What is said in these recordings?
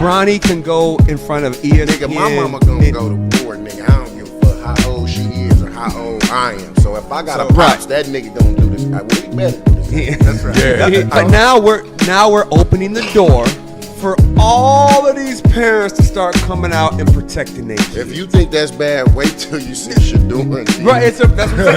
Bronny can go in front of ESPN. Nigga, my mama gonna go to war, nigga. I don't give a fuck how old she is or how old I am. So if I got a pops, that nigga gonna do this. Well, he better do this. That's right. Yeah. But now we're opening the door for all of these parents to start coming out and protecting their kids. If you think that's bad, wait till you see Shadour. Right, it's about to get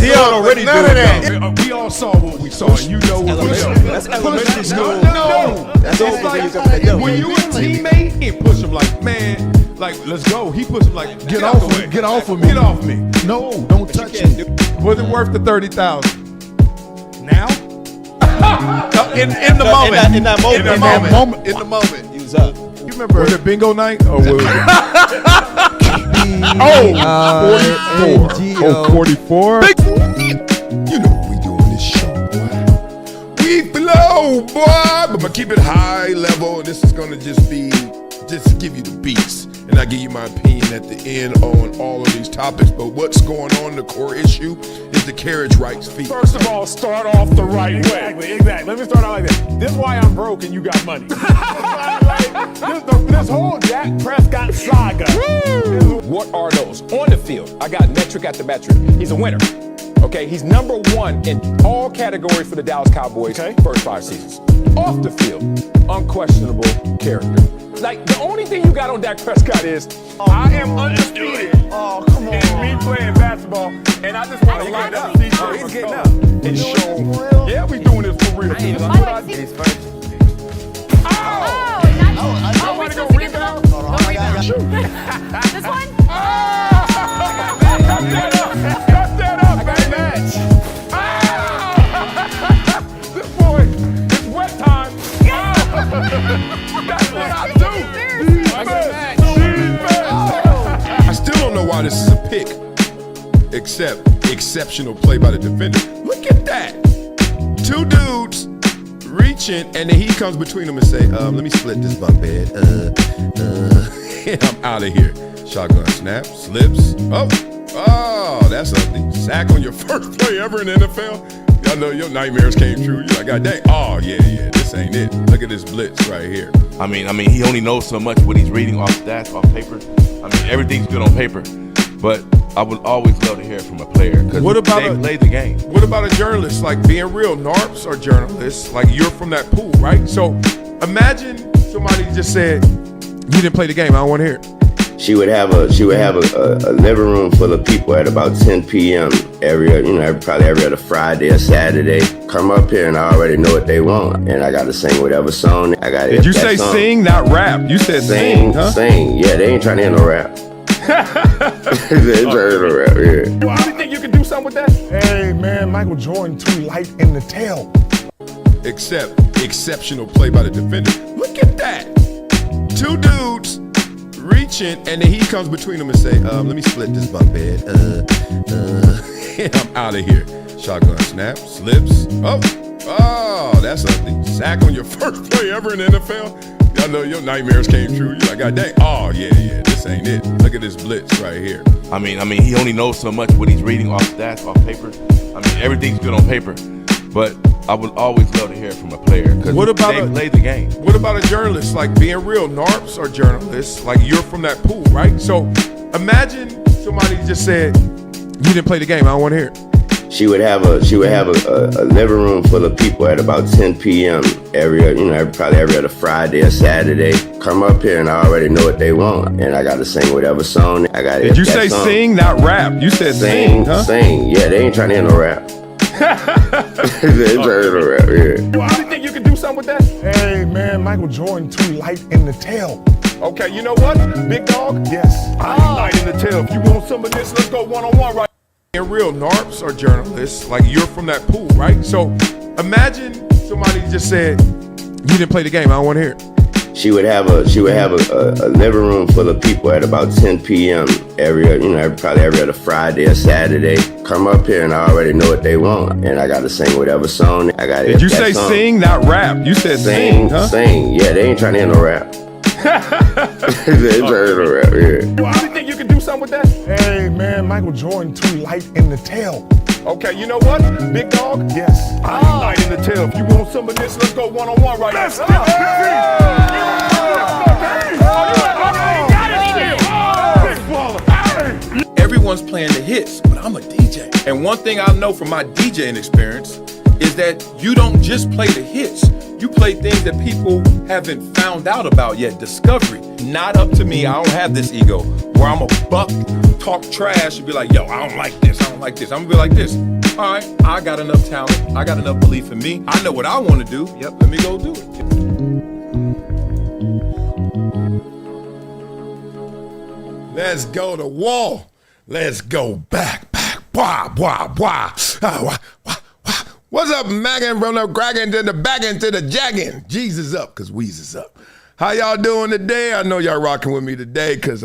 Dion already none of that. We all saw what we saw, and you know what we saw. That's elementary school. No. That's like, when you a teammate, he push him like, man, like, let's go. He push him like, get off of me. Get off of me. Get off me. No, don't touch me. Was it worth the $30,000? Now? In the moment. In that moment. You was up. You remember? Was it bingo night or was it? 44. You know what we do on this show, boy. We flow, boy. But I'm gonna keep it high level, and this is gonna just give you the beats. And I give you my opinion at the end on all of these topics. But what's going on, the core issue, is the carriage rights fee. First of all, start off the right way. Exactly. Let me start out like this. This is why I'm broke and you got money. This whole Dak Prescott saga. What are those? On the field, I got metric after metric. He's a winner. Okay, he's number one in all categories for the Dallas Cowboys first 5 seasons. Off the field, unquestionable character. Like, the only thing you got on Dak Prescott is, I am undisputed. Oh, come on. And me playing basketball, and I just want to line up. He's getting up. And show, yeah, we doing this for real. He's first. Somebody go rebound. This one? Cut that up, baby. This boy, it's wet time. That's what I do. I still don't know why this is a pick, except exceptional play by the defender. Look at that. 2 dudes reaching, and then he comes between them and say, let me split this bunk bed. And I'm out of here. Shotgun snap, slips. Oh, that's ugly. Sack on your first play ever in the NFL. Y'all know your nightmares came true. You're like, God dang. Oh, yeah, this ain't it. Look at this blitz right here. I mean, he only knows so much what he's reading off stats, off paper. I mean, everything's good on paper. But I would always love to hear it from a player because they play the game. What about a journalist? Like, being real, NARPs are journalists. Like, you're from that pool, right? So imagine somebody just said, you didn't play the game. I don't want to hear it. She would have a living room full of people at about 10 p.m. probably every other Friday or Saturday. Come up here and I already know what they want, and I got to sing whatever song I got. Did you say sing, not rap? You said sing, huh? Sing. Yeah, they ain't trying to hear no rap. They ain't trying to hear no rap. Yeah. Well, you think you can do something with that? Hey man, Michael Jordan too light in the tail. Except exceptional play by the defender. Look at that. 2 dudes reaching, and then he comes between them and say, let me split this bunk bed. And I'm out of here. Shotgun snap, slips. Oh, that's ugly. Sack on your first play ever in the NFL. Y'all know your nightmares came true. You're like, God dang. Oh, yeah, this ain't it. Look at this blitz right here. I mean, he only knows so much what he's reading off stats, off paper. I mean, everything's good on paper. But I would always love to hear it from a player because they play the game. What about a journalist? Like, being real, NARPs are journalists. Like, you're from that pool, right? So imagine somebody just said, you didn't play the game. I don't want to hear it. She would have a living room full of people at about 10 p.m. probably every other Friday or Saturday. Come up here and I already know what they want, and I got to sing whatever song I got. Did you say sing, not rap? You said sing, huh? Sing. Yeah, they ain't trying to hear no rap. They ain't trying to hear no rap. Yeah. Well, you think you can do something with that? Hey man, Michael Jordan too light in the tail. Okay, you know what, big dog? Yes. I ain't light in the tail. If you want some of this, let's go one-on-one right. And real, NARPs are journalists. Like, you're from that pool, right? So imagine somebody just said, you didn't play the game. I don't want to hear it. She would have a living room full of people at about 10 p.m. probably every other Friday or Saturday. Come up here and I already know what they want, and I got to sing whatever song I got. Did you say sing, not rap? You said sing, huh? Sing. Yeah, they ain't trying to hear no rap. They ain't trying to hear no rap. Yeah. Well, you think you can do something with that? Hey man, Michael Jordan too light in the tail. Okay, you know what? Big dog? Yes. I'm light in the tail. If you want some of this, let's go one-on-one right now. Everyone's playing the hits, but I'm a DJ. And one thing I know from my DJing experience is that you don't just play the hits. You play things that people haven't found out about yet. Discovery. Not up to me. I don't have this ego where I'm a buck, talk trash, and be like, yo, I don't like this. I don't like this. I'm gonna be like this. All right, I got enough talent. I got enough belief in me. I know what I want to do. Yep, let me go do it. Let's go to wall. Let's go back. Blah. What's up, Maggin? From the Graggin to the baggin to the jaggin. Jesus up, cause Weez is up. How y'all doing today? I know y'all rocking with me today, cause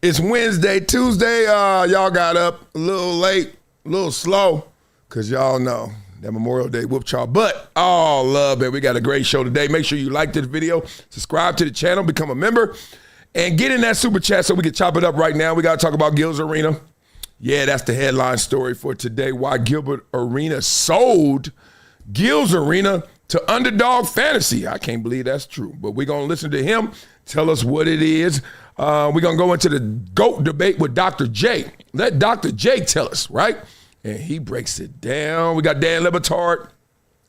it's Wednesday. Tuesday, y'all got up a little late, a little slow, cause y'all know that Memorial Day whooped y'all. But all love, man. We got a great show today. Make sure you like this video, subscribe to the channel, become a member, and get in that super chat so we can chop it up right now. We got to talk about Gils Arena. Yeah, that's the headline story for today. Why Gilbert Arena sold Gils Arena to Underdog Fantasy. I can't believe that's true, but we're going to listen to him tell us what it is. We're going to go into the GOAT debate with Dr. J. Let Dr. J tell us, right? And he breaks it down. We got Dan Lebatard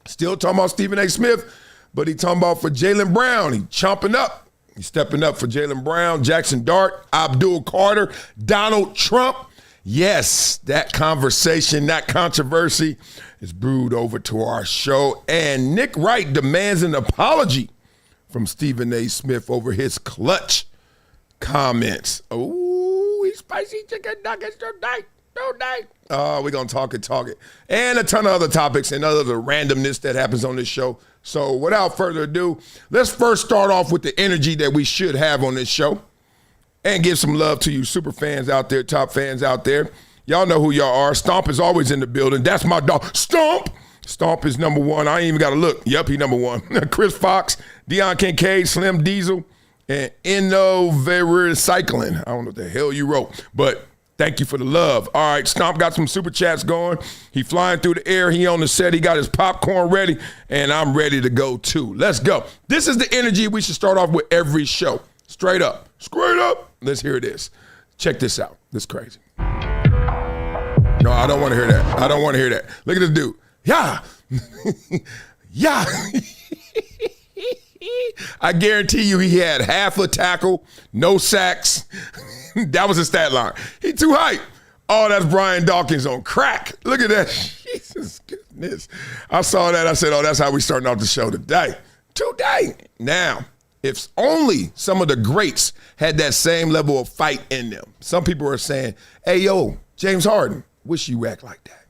still talking about Stephen A. Smith, but he talking about for Jalen Brown. He chomping up. He's stepping up for Jalen Brown, Jackson Dart, Abdul Carter, Donald Trump. Yes, that conversation, that controversy is brewed over to our show. And Nick Wright demands an apology from Stephen A. Smith over his clutch comments. Oh, he's spicy chicken nuggets tonight. We're going to talk it. And a ton of other topics and other randomness that happens on this show. So without further ado, let's first start off with the energy that we should have on this show. And give some love to you super fans out there, top fans out there. Y'all know who y'all are. Stomp is always in the building. That's my dog. Stomp! Stomp is number one. I ain't even got to look. Yep, he number one. Chris Fox, Deion Kincaid, Slim Diesel, and Innovator Cycling. I don't know what the hell you wrote, but thank you for the love. All right, Stomp got some super chats going. He flying through the air. He on the set. He got his popcorn ready, and I'm ready to go too. Let's go. This is the energy we should start off with every show. Straight up. Let's hear this. Check this out. This is crazy. No, I don't want to hear that. Look at this dude. Yeah. Yeah. I guarantee you he had half a tackle, no sacks. That was his stat line. He too hype. Oh, that's Brian Dawkins on crack. Look at that. Jesus goodness. I saw that. I said, oh, that's how we starting off the show today. Now, if only some of the greats had that same level of fight in them. Some people are saying, hey, yo, James Harden, wish you act like that.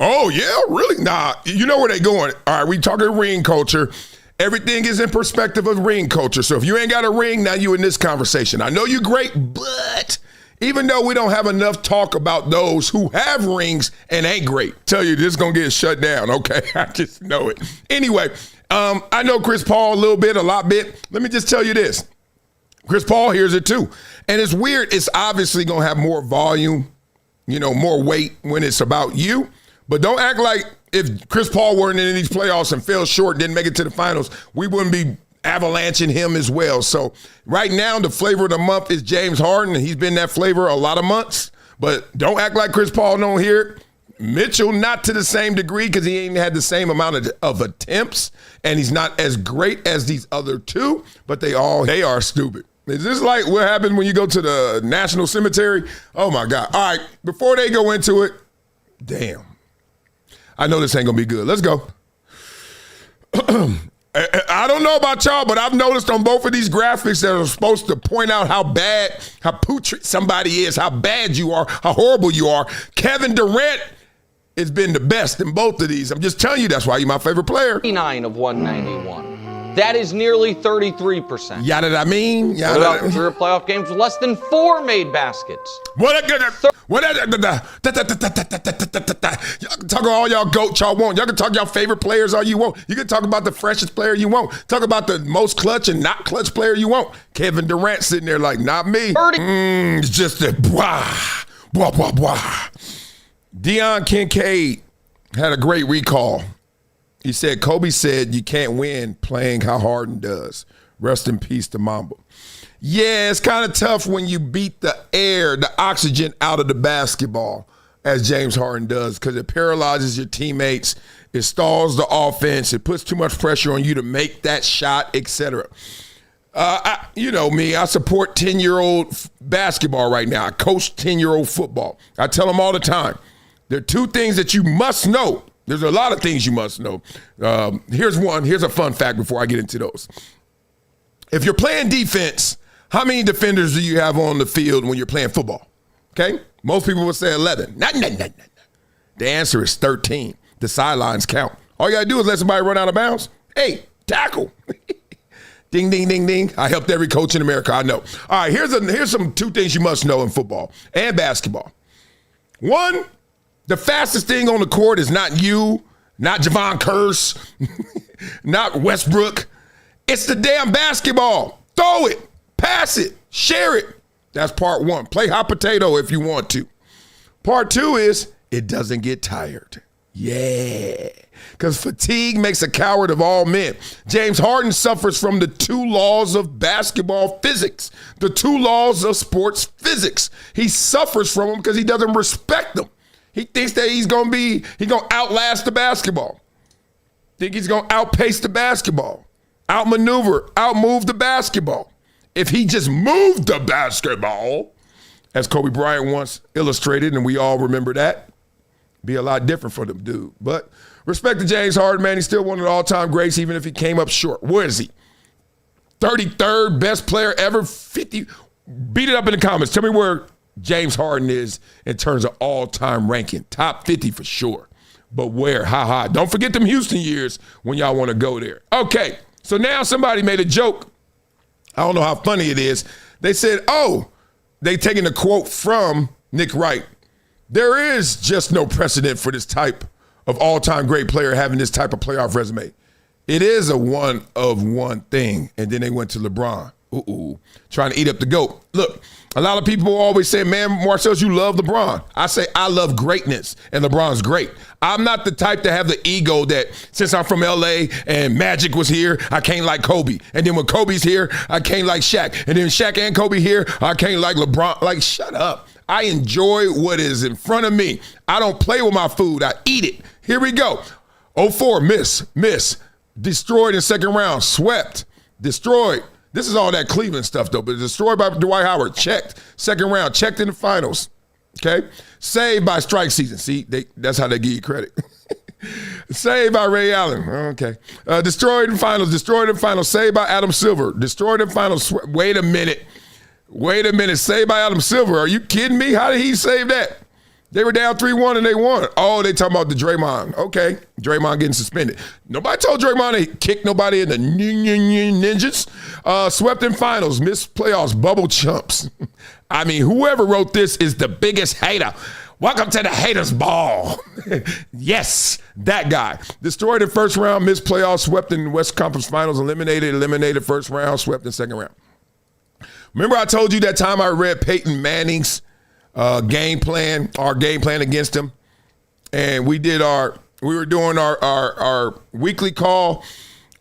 Oh, yeah, really? Nah, you know where they going. All right, we talking ring culture. Everything is in perspective of ring culture. So if you ain't got a ring, now you in this conversation. I know you great, but even though we don't have enough talk about those who have rings and ain't great, tell you this is going to get shut down, okay? I just know it. Anyway, I know Chris Paul a lot bit. Let me just tell you this. Chris Paul hears it too. And it's weird. It's obviously going to have more volume, more weight when it's about you. But don't act like if Chris Paul weren't in these playoffs and fell short, didn't make it to the finals, we wouldn't be avalanching him as well. So right now, the flavor of the month is James Harden. And he's been that flavor a lot of months. But don't act like Chris Paul don't hear it. Mitchell, not to the same degree because he ain't had the same amount of attempts, and he's not as great as these other two, but they are stupid. Is this like what happens when you go to the National Cemetery? Oh, my God. All right, before they go into it, damn. I know this ain't going to be good. Let's go. I don't know about y'all, but I've noticed on both of these graphics that are supposed to point out how putrid somebody is, how bad you are, how horrible you are. Kevin Durant has been the best in both of these. I'm just telling you, that's why you're my favorite player. 89 of 191. That is nearly 33%. Yada I mean? What about career playoff games with less than 4 made baskets? Y'all can talk all y'all GOAT y'all want. Y'all can talk y'all favorite players all you want. You can talk about the freshest player you want. Talk about the most clutch and not clutch player you want. Kevin Durant sitting there like, not me. It's just a blah. Deion Kincaid had a great recall. He said, Kobe said you can't win playing how Harden does. Rest in peace to Mamba. Yeah, it's kind of tough when you beat the air, the oxygen out of the basketball, as James Harden does, because it paralyzes your teammates, it stalls the offense, it puts too much pressure on you to make that shot, etc. You know me, I support 10-year-old basketball right now. I coach 10-year-old football. I tell them all the time, there are two things that you must know. There's a lot of things you must know. Here's one. Here's a fun fact before I get into those. If you're playing defense, how many defenders do you have on the field when you're playing football? Okay? Most people would say 11. No. The answer is 13. The sidelines count. All you got to do is let somebody run out of bounds. Hey, tackle. Ding, ding, ding, ding. I helped every coach in America, I know. All right, here's some two things you must know in football and basketball. One, the fastest thing on the court is not you, not Javon Curse, not Westbrook. It's the damn basketball. Throw it, pass it, share it. That's part one. Play hot potato if you want to. Part two is it doesn't get tired. Yeah. Because fatigue makes a coward of all men. James Harden suffers from the two laws of basketball physics, the two laws of sports physics. He suffers from them because he doesn't respect them. He thinks that he's going to outlast the basketball. Think he's going to outpace the basketball, outmaneuver, outmove the basketball. If he just moved the basketball, as Kobe Bryant once illustrated, and we all remember that, be a lot different for them, dude. But respect to James Harden, man. He's still one of the all-time greats, even if he came up short. Where is he? 33rd best player ever, 50. Beat it up in the comments. Tell me where James Harden is in terms of all-time ranking. Top 50 for sure. But where? Don't forget them Houston years when y'all want to go there. Okay, so now somebody made a joke. I don't know how funny it is. They said, they taking a quote from Nick Wright. There is just no precedent for this type of all-time great player having this type of playoff resume. It is a one-of-one thing. And then they went to LeBron. Trying to eat up the GOAT. Look, a lot of people always say, man, Marcel, you love LeBron. I say I love greatness, and LeBron's great. I'm not the type to have the ego that since I'm from L.A. and Magic was here, I can't like Kobe. And then when Kobe's here, I can't like Shaq. And then Shaq and Kobe here, I can't like LeBron. Like, shut up. I enjoy what is in front of me. I don't play with my food. I eat it. Here we go. 0-4, miss. Destroyed in second round, swept, destroyed. This is all that Cleveland stuff, though, but destroyed by Dwight Howard, checked. Second round, checked in the finals, okay? Saved by strike season. See, that's how they give you credit. Saved by Ray Allen, okay. Destroyed in finals, saved by Adam Silver. Destroyed in finals, wait a minute, saved by Adam Silver. Are you kidding me? How did he save that? They were down 3-1 and they won. Oh, they talking about the Draymond. Okay, Draymond getting suspended. Nobody told Draymond to kick nobody in the ninjas. Swept in finals, missed playoffs, bubble chumps. I mean, whoever wrote this is the biggest hater. Welcome to the haters ball. Yes, that guy. Destroyed in first round, missed playoffs, swept in West Conference Finals, eliminated first round, swept in second round. Remember I told you that time I read Peyton Manning's game plan against him, and we were doing our weekly call,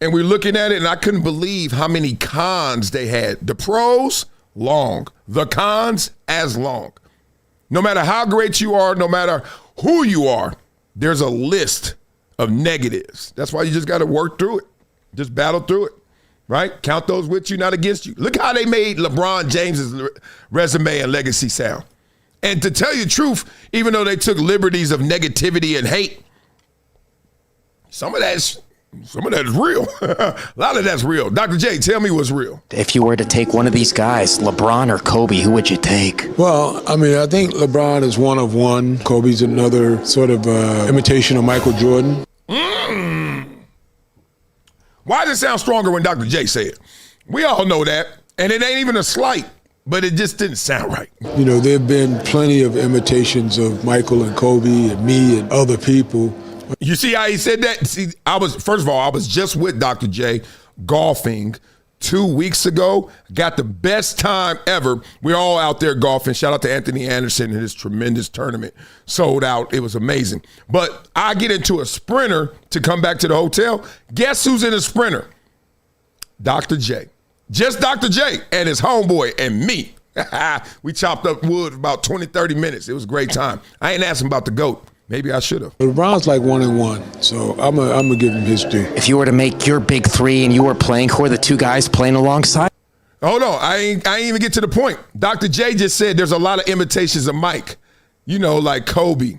and we were looking at it, and I couldn't believe how many cons they had. The pros, long. The cons, as long. No matter how great you are, no matter who you are, there's a list of negatives. That's why you just got to work through it. Just battle through it, right? Count those with you, not against you. Look how they made LeBron James's resume and legacy sound. And to tell you the truth, even though they took liberties of negativity and hate, some of that is real. A lot of that's real. Dr. J, tell me what's real. If you were to take one of these guys, LeBron or Kobe, who would you take? Well, I mean, I think LeBron is one of one. Kobe's another sort of imitation of Michael Jordan. Why does it sound stronger when Dr. J say it? We all know that, and it ain't even a slight. But it just didn't sound right. You know, there have been plenty of imitations of Michael and Kobe and me and other people. You see how he said that? See, first of all, I was just with Dr. J golfing 2 weeks ago. Got the best time ever. We're all out there golfing. Shout out to Anthony Anderson and his tremendous tournament. Sold out. It was amazing. But I get into a sprinter to come back to the hotel. Guess who's in a sprinter? Dr. J. Just Dr. J and his homeboy and me. We chopped up wood for about 20, 30 minutes. It was a great time. I ain't asking about the GOAT. Maybe I should have. LeBron's like 1-1, so I'm gonna give him his due. If you were to make your big three and you were playing, who are the two guys playing alongside? Hold on, I ain't even get to the point. Dr. J just said there's a lot of imitations of Mike. You know, like Kobe.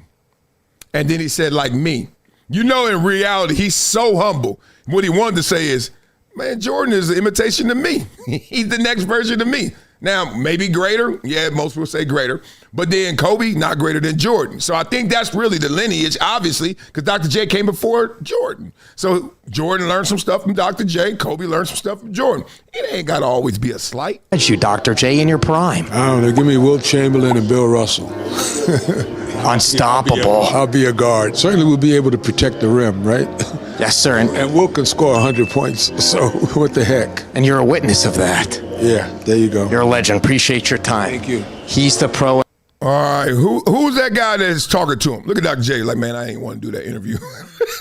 And then he said, like me. You know, in reality, he's so humble. What he wanted to say is, man, Jordan is an imitation of me. He's the next version of me. Now, maybe greater. Yeah, most people say greater. But then Kobe, not greater than Jordan. So I think that's really the lineage, obviously, because Dr. J came before Jordan. So Jordan learned some stuff from Dr. J. Kobe learned some stuff from Jordan. It ain't got to always be a slight. That's you, Dr. J, in your prime. I don't know. Give me Wilt Chamberlain and Bill Russell. Unstoppable. I'll be a guard. Certainly we'll be able to protect the rim, right? Yes, sir. And Wilt can score 100 points, so what the heck? And you're a witness of that. Yeah, there you go. You're a legend. Appreciate your time. Thank you. He's the pro. All right, who's that guy that's talking to him? Look at Dr. J, like, man, I ain't want to do that interview.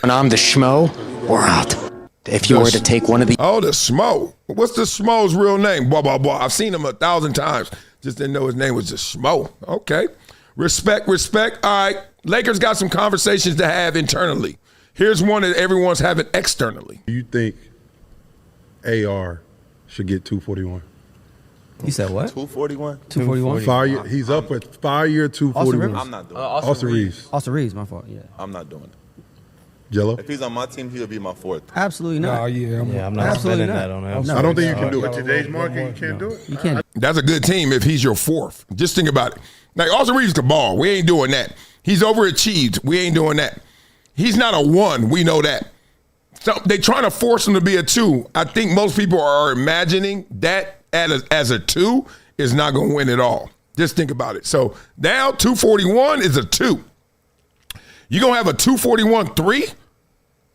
And I'm the schmo, we're out. If you were to take one of the... Oh, the Schmo. What's the Schmo's real name? Blah, blah, blah. I've seen him 1,000 times. Just didn't know his name was just Schmo. Okay. Respect. All right. Lakers got some conversations to have internally. Here's one that everyone's having externally. Do you think AR should get 241? You said what? 241? 241? He's up at 5-year 241. I'm not doing it. Austin Reaves. Austin Reaves, my fault, yeah. I'm not doing it. Jello? If he's on my team, he'll be my fourth. Absolutely not. I'm not spending that on him. I don't think you can do it. Today's market, you can't do it. You can't. That's a good team if he's your fourth. Just think about it. Like, Austin Reaves can ball. We ain't doing that. He's overachieved. We ain't doing that. He's not a 1. We know that. So they trying to force him to be a 2. I think most people are imagining that as a 2 is not going to win it all. Just think about it. So now 241 is a 2. You going to have a 241-3?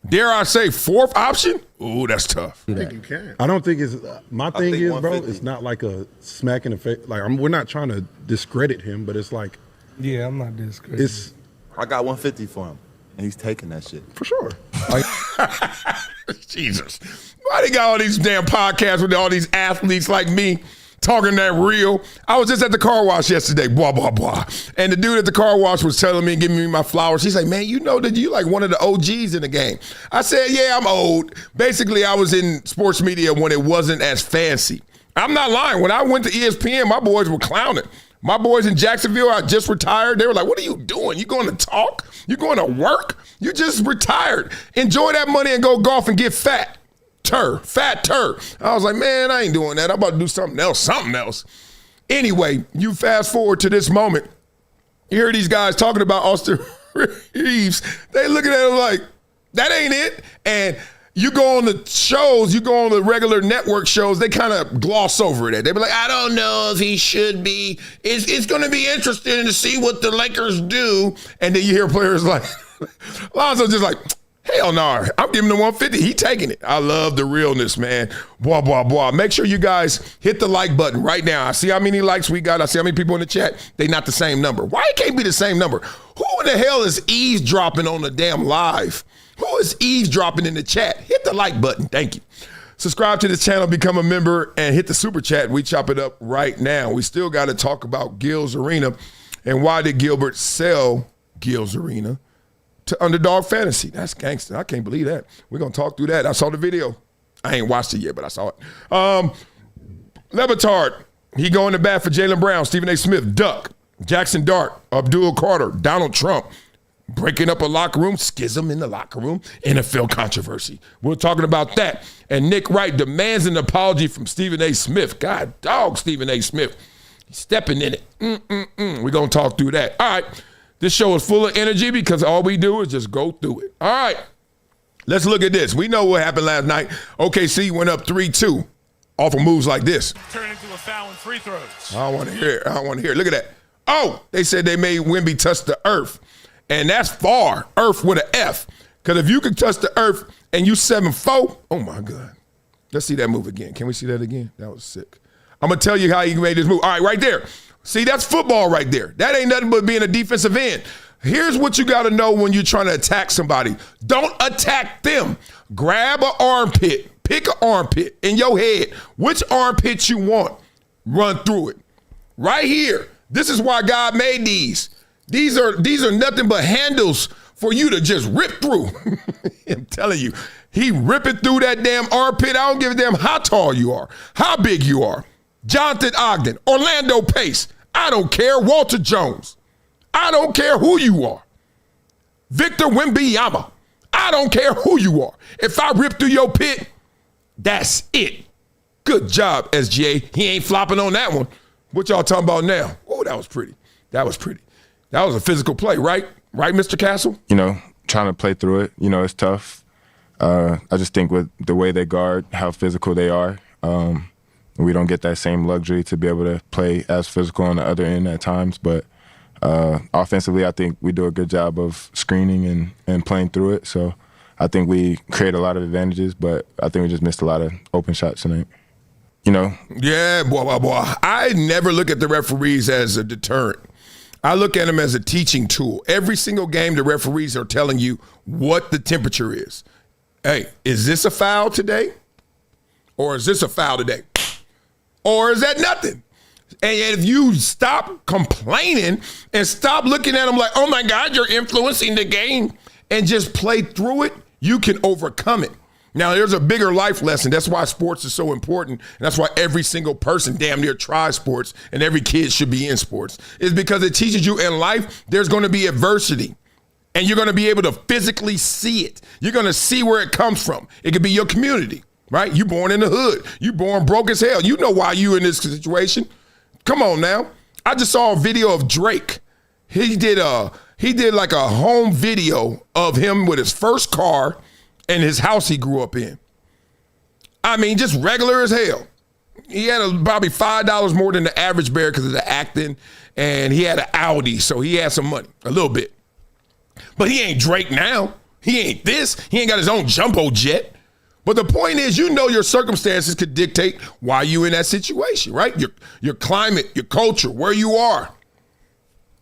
Dare I say fourth option? Ooh, that's tough. I think you can. I don't think it's my thing is, bro, it's not like a smack in the face. Like, we're not trying to discredit him, but it's like, yeah, I'm not discrediting. I got 150 for him, and he's taking that shit. For sure. Jesus. Why they got all these damn podcasts with all these athletes like me talking that real? I was just at the car wash yesterday, blah, blah, blah. And the dude at the car wash was telling me and giving me my flowers. He's like, man, you know that you like one of the OGs in the game. I said, yeah, I'm old. Basically, I was in sports media when it wasn't as fancy. I'm not lying. When I went to ESPN, my boys were clowning. My boys in Jacksonville, I just retired. They were like, what are you doing? You going to talk? You going to work? You just retired. Enjoy that money and go golf and get fat. Fat tur. I was like, man, I ain't doing that. I'm about to do something else. Anyway, you fast forward to this moment. You hear these guys talking about Austin Reaves. They looking at him like, that ain't it. And you go on the shows, you go on the regular network shows, they kind of gloss over it. They be like, I don't know if he should be. It's going to be interesting to see what the Lakers do. And then you hear players like, Lonzo just like, hell no, I'm giving him 150. He taking it. I love the realness, man. Blah, blah, blah. Make sure you guys hit the like button right now. I see how many likes we got. I see how many people in the chat. They not the same number. Why it can't be the same number? Who in the hell is eavesdropping on the damn live? Who is eavesdropping in the chat? Hit the like button. Thank you. Subscribe to this channel, become a member, and hit the super chat. We chop it up right now. We still got to talk about Gils Arena and why did Gilbert sell Gils Arena to Underdog Fantasy. That's gangster. I can't believe that. We're going to talk through that. I saw the video. I ain't watched it yet, but I saw it. Levitard, he going to bat for Jalen Brown, Stephen A. Smith, Duck, Jackson Dart, Abdul Carter, Donald Trump, breaking up a locker room, schism in the locker room, NFL controversy. We're talking about that. And Nick Wright demands an apology from Stephen A. Smith. God dog, Stephen A. Smith. He's stepping in it. We're going to talk through that. All right. This show is full of energy because all we do is just go through it. All right, let's look at this. We know what happened last night. OKC went up 3-2 off of moves like this. Turn into a foul and free throws. I don't want to hear it. Look at that. Oh, they said they made Wemby touch the earth. And that's far, earth with an F. Because if you could touch the earth and you 7'4", oh my God. Let's see that move again. Can we see that again? That was sick. I'm going to tell you how he made this move. All right, right there. See, that's football right there. That ain't nothing but being a defensive end. Here's what you got to know when you're trying to attack somebody. Don't attack them. Grab an armpit. Pick an armpit in your head. Which armpit you want. Run through it. Right here. This is why God made these. These are nothing but handles for you to just rip through. I'm telling you. He ripping through that damn armpit. I don't give a damn how tall you are, how big you are. Jonathan Ogden, Orlando Pace. I don't care. Walter Jones. I don't care who you are. Victor Wembanyama. I don't care who you are. If I rip through your pit, that's it. Good job, SGA. He ain't flopping on that one. What y'all talking about now? Oh, that was pretty. That was pretty. That was a physical play, right? Right, Mr. Castle? You know, trying to play through it. You know, it's tough. I just think with the way they guard, how physical they are, we don't get that same luxury to be able to play as physical on the other end at times. But offensively, I think we do a good job of screening and playing through it. So I think we create a lot of advantages, but I think we just missed a lot of open shots tonight. You know? Yeah, boy. I never look at the referees as a deterrent. I look at them as a teaching tool. Every single game, the referees are telling you what the temperature is. Hey, is this a foul today? Or is this a foul today? Or is that nothing? And if you stop complaining and stop looking at them like, oh my God, you're influencing the game, and just play through it, you can overcome it. Now, there's a bigger life lesson. That's why sports is so important. And that's why every single person damn near tries sports and every kid should be in sports. Is because it teaches you in life there's going to be adversity. And you're going to be able to physically see it. You're going to see where it comes from. It could be your community, right? You born in the hood. You born broke as hell. You know why you in this situation. Come on now. I just saw a video of Drake. He did like a home video of him with his first car and his house he grew up in. I mean, just regular as hell. He had probably $5 more than the average bear because of the acting, and he had an Audi, so he had some money, a little bit. But he ain't Drake now. He ain't this. He ain't got his own jumbo jet. But the point is, you know your circumstances could dictate why you in that situation, right? Your climate, your culture, where you are.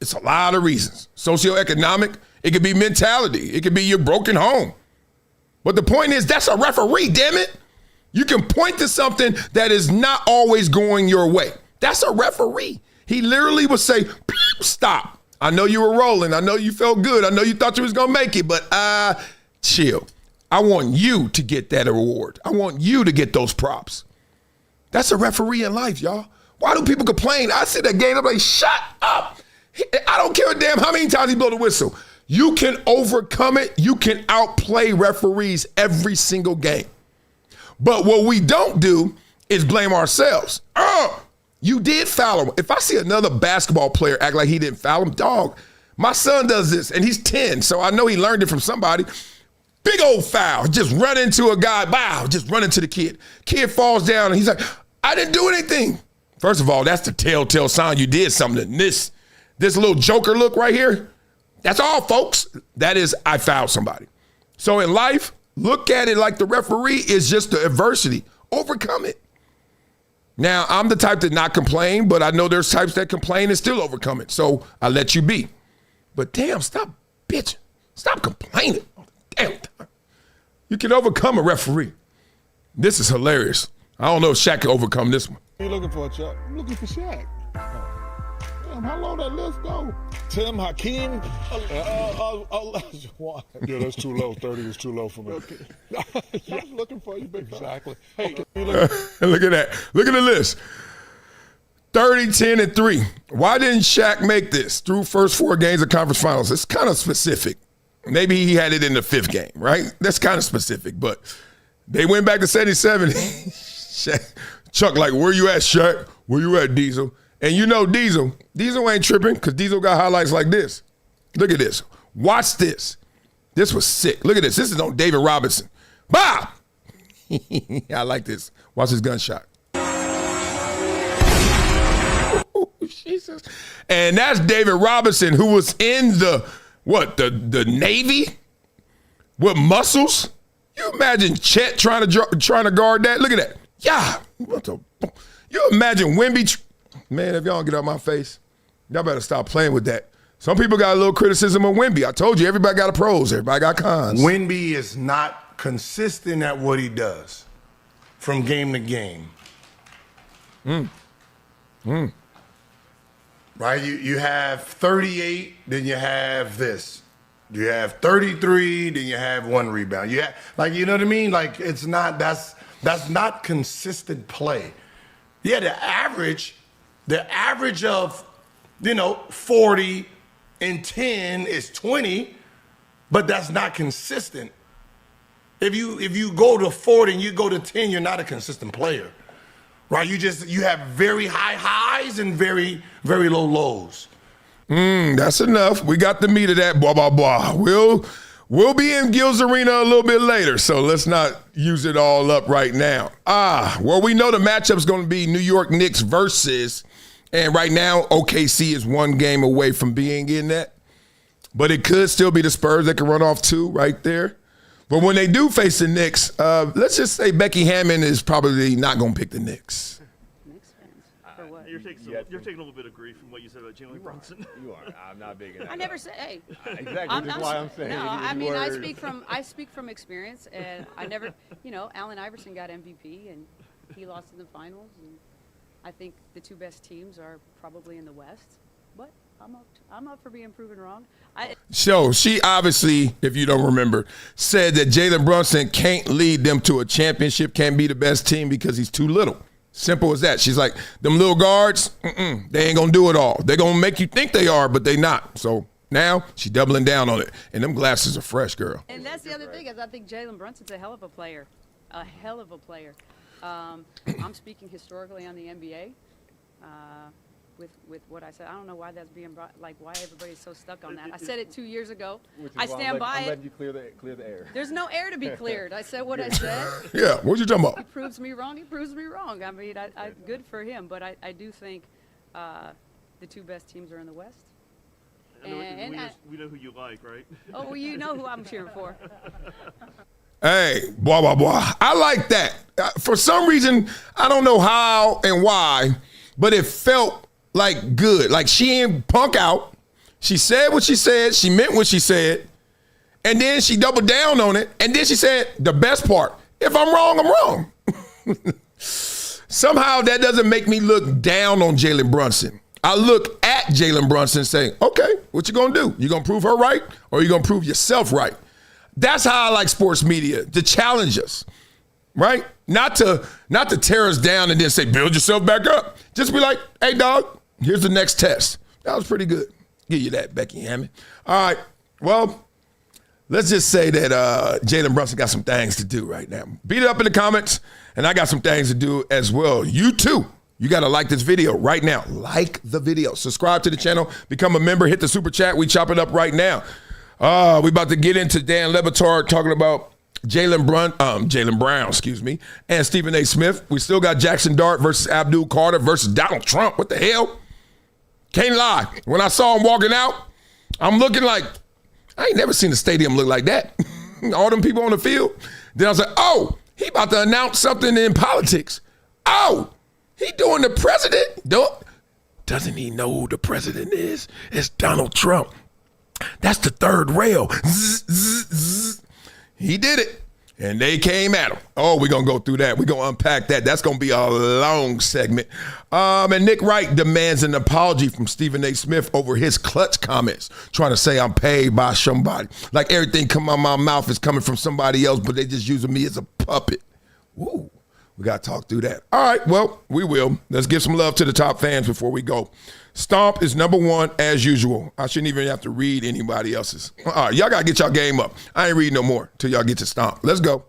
It's a lot of reasons. Socioeconomic, it could be mentality. It could be your broken home. But the point is, that's a referee, damn it. You can point to something that is not always going your way. That's a referee. He literally would say, stop. I know you were rolling. I know you felt good. I know you thought you was going to make it, but chill. I want you to get that award. I want you to get those props. That's a referee in life, y'all. Why do people complain? I sit that game, I'm like, shut up. I don't care a damn how many times he blow the whistle. You can overcome it. You can outplay referees every single game. But what we don't do is blame ourselves. You did foul him. If I see another basketball player act like he didn't foul him, dog, my son does this, and he's 10, so I know he learned it from somebody. Big old foul. Just run into a guy. Wow, just run into the kid. Kid falls down, and he's like, I didn't do anything. First of all, that's the telltale sign you did something. This little joker look right here, that's all, folks. That is, I fouled somebody. So in life, look at it like the referee is just the adversity. Overcome it. Now, I'm the type to not complain, but I know there's types that complain and still overcome it. So I let you be. But damn, stop bitching. Stop complaining. Damn time. You can overcome a referee. This is hilarious. I don't know if Shaq can overcome this one. What are you looking for, Chuck? I'm looking for Shaq. Damn, how long that list go? Tim, Hakeem. Yeah, that's too low. 30 is too low for me. Okay. I was looking for you, big exactly. Hey, look at that. Look at the list. 30, 10, and 3. Why didn't Shaq make this through first 4 games of conference finals? It's kind of specific. Maybe he had it in the 5th game, right? That's kind of specific. But they went back to 77. Shaq, Chuck, like, where you at, Shaq? Where you at, Diesel? And you know Diesel ain't tripping because Diesel got highlights like this. Look at this. Watch this. This was sick. Look at this. This is on David Robinson. Bob! I like this. Watch this gunshot. Oh, Jesus. And that's David Robinson, who was in the Navy with muscles. You imagine Chet trying to guard that? Look at that. Yeah. You imagine Wemby. Man, if y'all don't get out my face, y'all better stop playing with that. Some people got a little criticism of Wemby. I told you, everybody got a pros, everybody got cons. Wemby is not consistent at what he does from game to game. Right? You have 38, then you have this. You have 33, then you have 1 rebound. You have, like, you know what I mean? Like, it's not, that's not consistent play. Yeah, the average of, 40 and 10 is 20, but that's not consistent. If you go to 40 and you go to 10, you're not a consistent player. Right? You have very high highs and very, very low lows. That's enough. We got the meat of that. Blah, blah, blah. We'll be in Gils Arena a little bit later, so let's not use it all up right now. Well, we know the matchup's going to be New York Knicks versus, and right now OKC is 1 game away from being in that, but it could still be the Spurs that can run off 2 right there. But when they do face the Knicks, let's just say Becky Hammon is probably not going to pick the Knicks. You're taking a little bit of grief from what you said about Jalen Brunson. You are. I'm not big in that. I never said, hey. Exactly. That's why I'm saying. No, I mean, I speak from experience, and I never, Allen Iverson got MVP, and he lost in the finals, and I think the 2 best teams are probably in the West, but I'm up for being proven wrong. So she obviously, if you don't remember, said that Jalen Brunson can't lead them to a championship, can't be the best team because he's too little. Simple as that. She's like, them little guards, they ain't gonna do it all. They're gonna make you think they are, but they not. So now she's doubling down on it. And them glasses are fresh, girl. And that's the other thing, is I think Jalen Brunson's a hell of a player. A hell of a player. I'm speaking historically on the NBA. With what I said, I don't know why that's being brought, like why everybody's so stuck on that. I said it 2 years ago. I stand by it. I'm letting you clear the air. There's no air to be cleared. I said what I said. Yeah, what you talking about? He proves me wrong. He proves me wrong. I mean, I good for him, but I do think the 2 best teams are in the West. We know who you like, right? Oh, well, you know who I'm cheering for. Hey, blah, blah, blah. I like that. For some reason, I don't know how and why, but it felt like good. Like she ain't punk out. She said what she said. She meant what she said. And then she doubled down on it. And then she said the best part, if I'm wrong, I'm wrong. Somehow that doesn't make me look down on Jalen Brunson. I look at Jalen Brunson saying, okay, what you gonna do? You gonna prove her right or you gonna prove yourself right? That's how I like sports media, to challenge us, right? Not to tear us down and then say, build yourself back up. Just be like, hey, dog, here's the next test. That was pretty good. Give you that, Becky Hammon. All right, well, let's just say that Jalen Brunson got some things to do right now. Beat it up in the comments, and I got some things to do as well. You too. You got to like this video right now. Like the video. Subscribe to the channel. Become a member. Hit the super chat. We chop it up right now. We about to get into Dan Le Batard talking about Jaylen Brown, and Stephen A. Smith. We still got Jackson Dart versus Abdul Carter versus Donald Trump. What the hell? Can't lie. When I saw him walking out, I'm looking like, I ain't never seen a stadium look like that. All them people on the field. Then I was like, oh, he about to announce something in politics. Oh, he doing the president? Doesn't he know who the president is? It's Donald Trump. That's the third rail. Zzz, zzz, zzz. He did it. And they came at him. Oh, we're going to go through that. We're going to unpack that. That's going to be a long segment. And Nick Wright demands an apology from Stephen A. Smith over his clutch comments, trying to say I'm paid by somebody. Like everything come out my mouth is coming from somebody else, but they just using me as a puppet. Woo. We got to talk through that. All right, well, we will. Let's give some love to the top fans before we go. Stomp is #1 as usual. I shouldn't even have to read anybody else's. All right, y'all got to get y'all game up. I ain't reading no more till y'all get to Stomp. Let's go.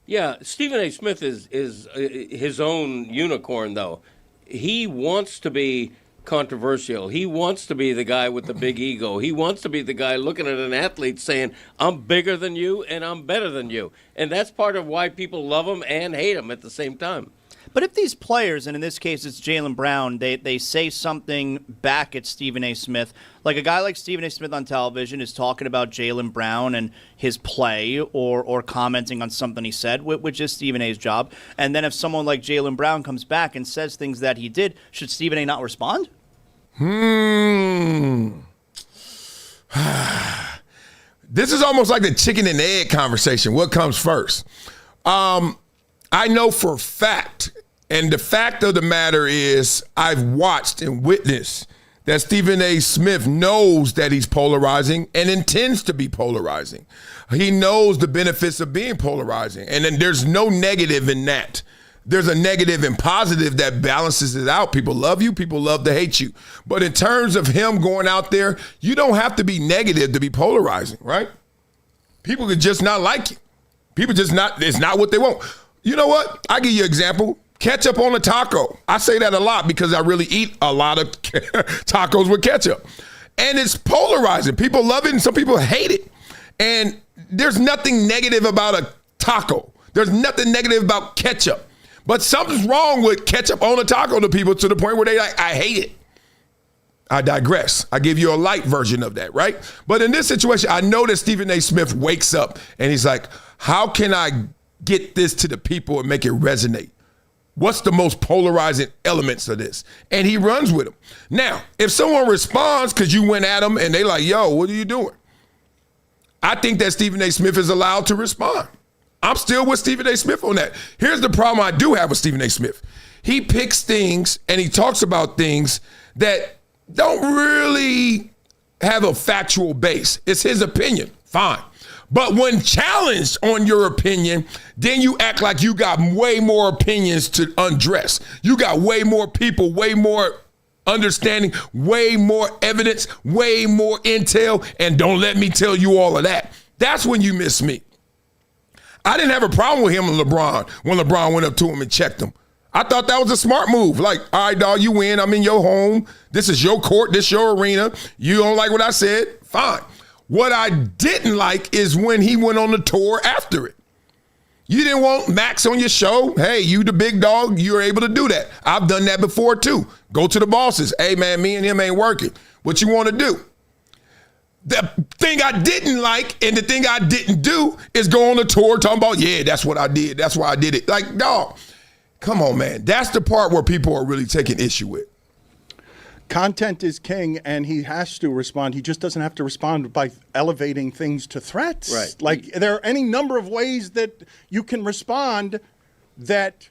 Yeah, Stephen A. Smith is his own unicorn, though. He wants to be controversial. He wants to be the guy with the big ego. He wants to be the guy looking at an athlete saying, I'm bigger than you and I'm better than you. And that's part of why people love him and hate him at the same time. But if these players, and in this case it's Jaylen Brown, they say something back at Stephen A. Smith, like a guy like Stephen A. Smith on television is talking about Jaylen Brown and his play or commenting on something he said, which is Stephen A.'s job. And then if someone like Jaylen Brown comes back and says things that he did, should Stephen A. not respond? This is almost like the chicken and egg conversation. What comes first? I know for a fact, and the fact of the matter is I've watched and witnessed that Stephen A. Smith knows that he's polarizing and intends to be polarizing. He knows the benefits of being polarizing, and then there's no negative in that. There's a negative and positive that balances it out. People love you, people love to hate you. But in terms of him going out there, you don't have to be negative to be polarizing, right? People could just not like you. People just not, it's not what they want. You know what? I'll give you an example. Ketchup on a taco. I say that a lot because I really eat a lot of tacos with ketchup. And it's polarizing. People love it and some people hate it. And there's nothing negative about a taco. There's nothing negative about ketchup. But something's wrong with ketchup on a taco to people to the point where they like, I hate it. I digress. I give you a light version of that, right? But in this situation, I know that Stephen A. Smith wakes up and he's like, how can I get this to the people and make it resonate? What's the most polarizing elements of this? And he runs with them. Now, if someone responds because you went at them and they like, yo, what are you doing? I think that Stephen A. Smith is allowed to respond. I'm still with Stephen A. Smith on that. Here's the problem I do have with Stephen A. Smith. He picks things and he talks about things that don't really have a factual base. It's his opinion. Fine. But when challenged on your opinion, then you act like you got way more opinions to undress. You got way more people, way more understanding, way more evidence, way more intel, and don't let me tell you all of that. That's when you miss me. I didn't have a problem with him and LeBron when LeBron went up to him and checked him. I thought that was a smart move. Like, all right, dog, you win. I'm in your home. This is your court. This is your arena. You don't like what I said? Fine. What I didn't like is when he went on the tour after it. You didn't want Max on your show. Hey, you the big dog. You're able to do that. I've done that before, too. Go to the bosses. Hey, man, me and him ain't working. What you want to do? The thing I didn't like and the thing I didn't do is go on the tour talking about, yeah, that's what I did. That's why I did it. Like, dog, come on, man. That's the part where people are really taking issue with. Content is king, and he has to respond. He just doesn't have to respond by elevating things to threats. Right. Like, there are any number of ways that you can respond that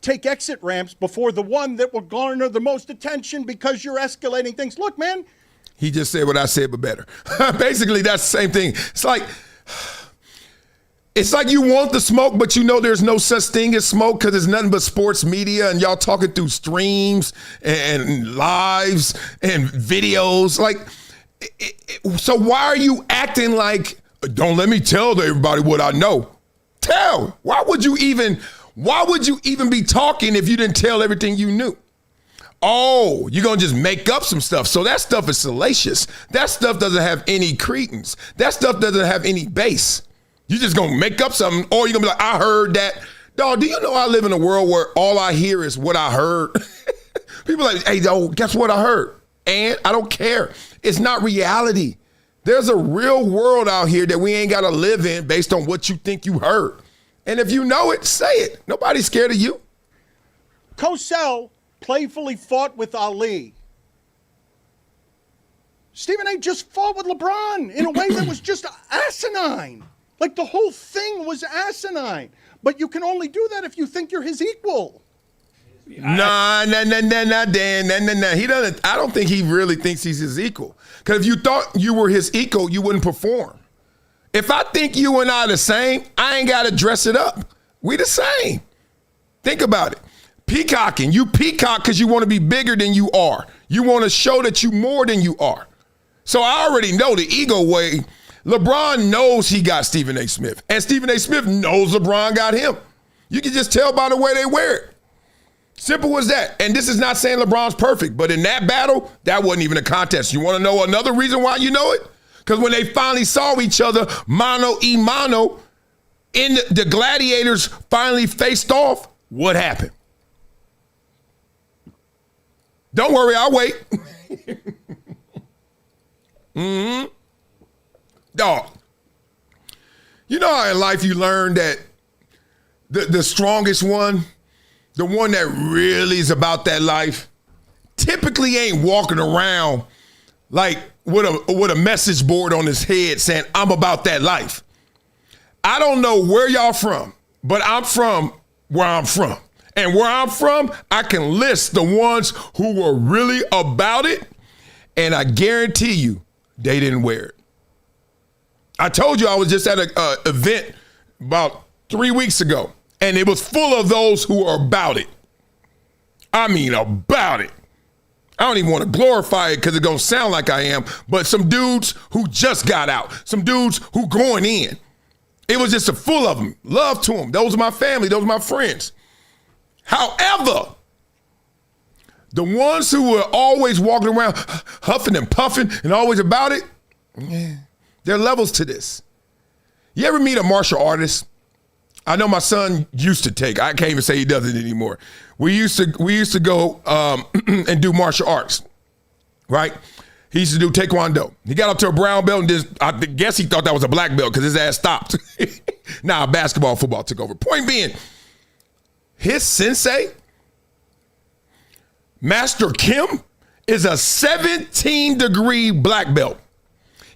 take exit ramps before the one that will garner the most attention because you're escalating things. Look, man. He just said what I said, but better. Basically, that's the same thing. It's like you want the smoke, but you know there's no such thing as smoke because it's nothing but sports media and y'all talking through streams and lives and videos. Like, so why are you acting like, don't let me tell everybody what I know? Tell. Why would you even be talking if you didn't tell everything you knew? Oh, you're going to just make up some stuff. So that stuff is salacious. That stuff doesn't have any credence. That stuff doesn't have any base. You're just going to make up something, or you're going to be like, I heard that. Dog, do you know I live in a world where all I hear is what I heard? People are like, hey, dog, guess what I heard? And I don't care. It's not reality. There's a real world out here that we ain't got to live in based on what you think you heard. And if you know it, say it. Nobody's scared of you. Cosell playfully fought with Ali. Stephen A. just fought with LeBron in a way that was just asinine. Like, the whole thing was asinine. But you can only do that if you think you're his equal. Nah, Dan. He doesn't. I don't think he really thinks he's his equal. Because if you thought you were his equal, you wouldn't perform. If I think you and I are the same, I ain't got to dress it up. We the same. Think about it. Peacocking. You peacock because you want to be bigger than you are. You want to show that you more than you are. So I already know the ego way. LeBron knows he got Stephen A. Smith. And Stephen A. Smith knows LeBron got him. You can just tell by the way they wear it. Simple as that. And this is not saying LeBron's perfect, but in that battle, that wasn't even a contest. You want to know another reason why you know it? Because when they finally saw each other mano a mano, the gladiators finally faced off, what happened? Don't worry, I'll wait. Dog. You know how in life you learn that the strongest one, the one that really is about that life, typically ain't walking around like with a message board on his head saying, I'm about that life. I don't know where y'all from, but I'm from where I'm from. And where I'm from, I can list the ones who were really about it, and I guarantee you they didn't wear it. I told you I was just at an event about 3 weeks ago, and it was full of those who are about it. I mean, about it. I don't even want to glorify it because it's going to sound like I am, but some dudes who just got out, some dudes who going in. It was just a full of them. Love to them. Those are my family. Those are my friends. However, the ones who were always walking around huffing and puffing and always about it, there are levels to this. You ever meet a martial artist? I know my son used to take. I can't even say he does it anymore. We used to go and do martial arts, right? He used to do taekwondo. He got up to a brown belt and I guess he thought that was a black belt because his ass stopped. Nah, basketball, football took over. Point being, his sensei, Master Kim, is a 17-degree black belt.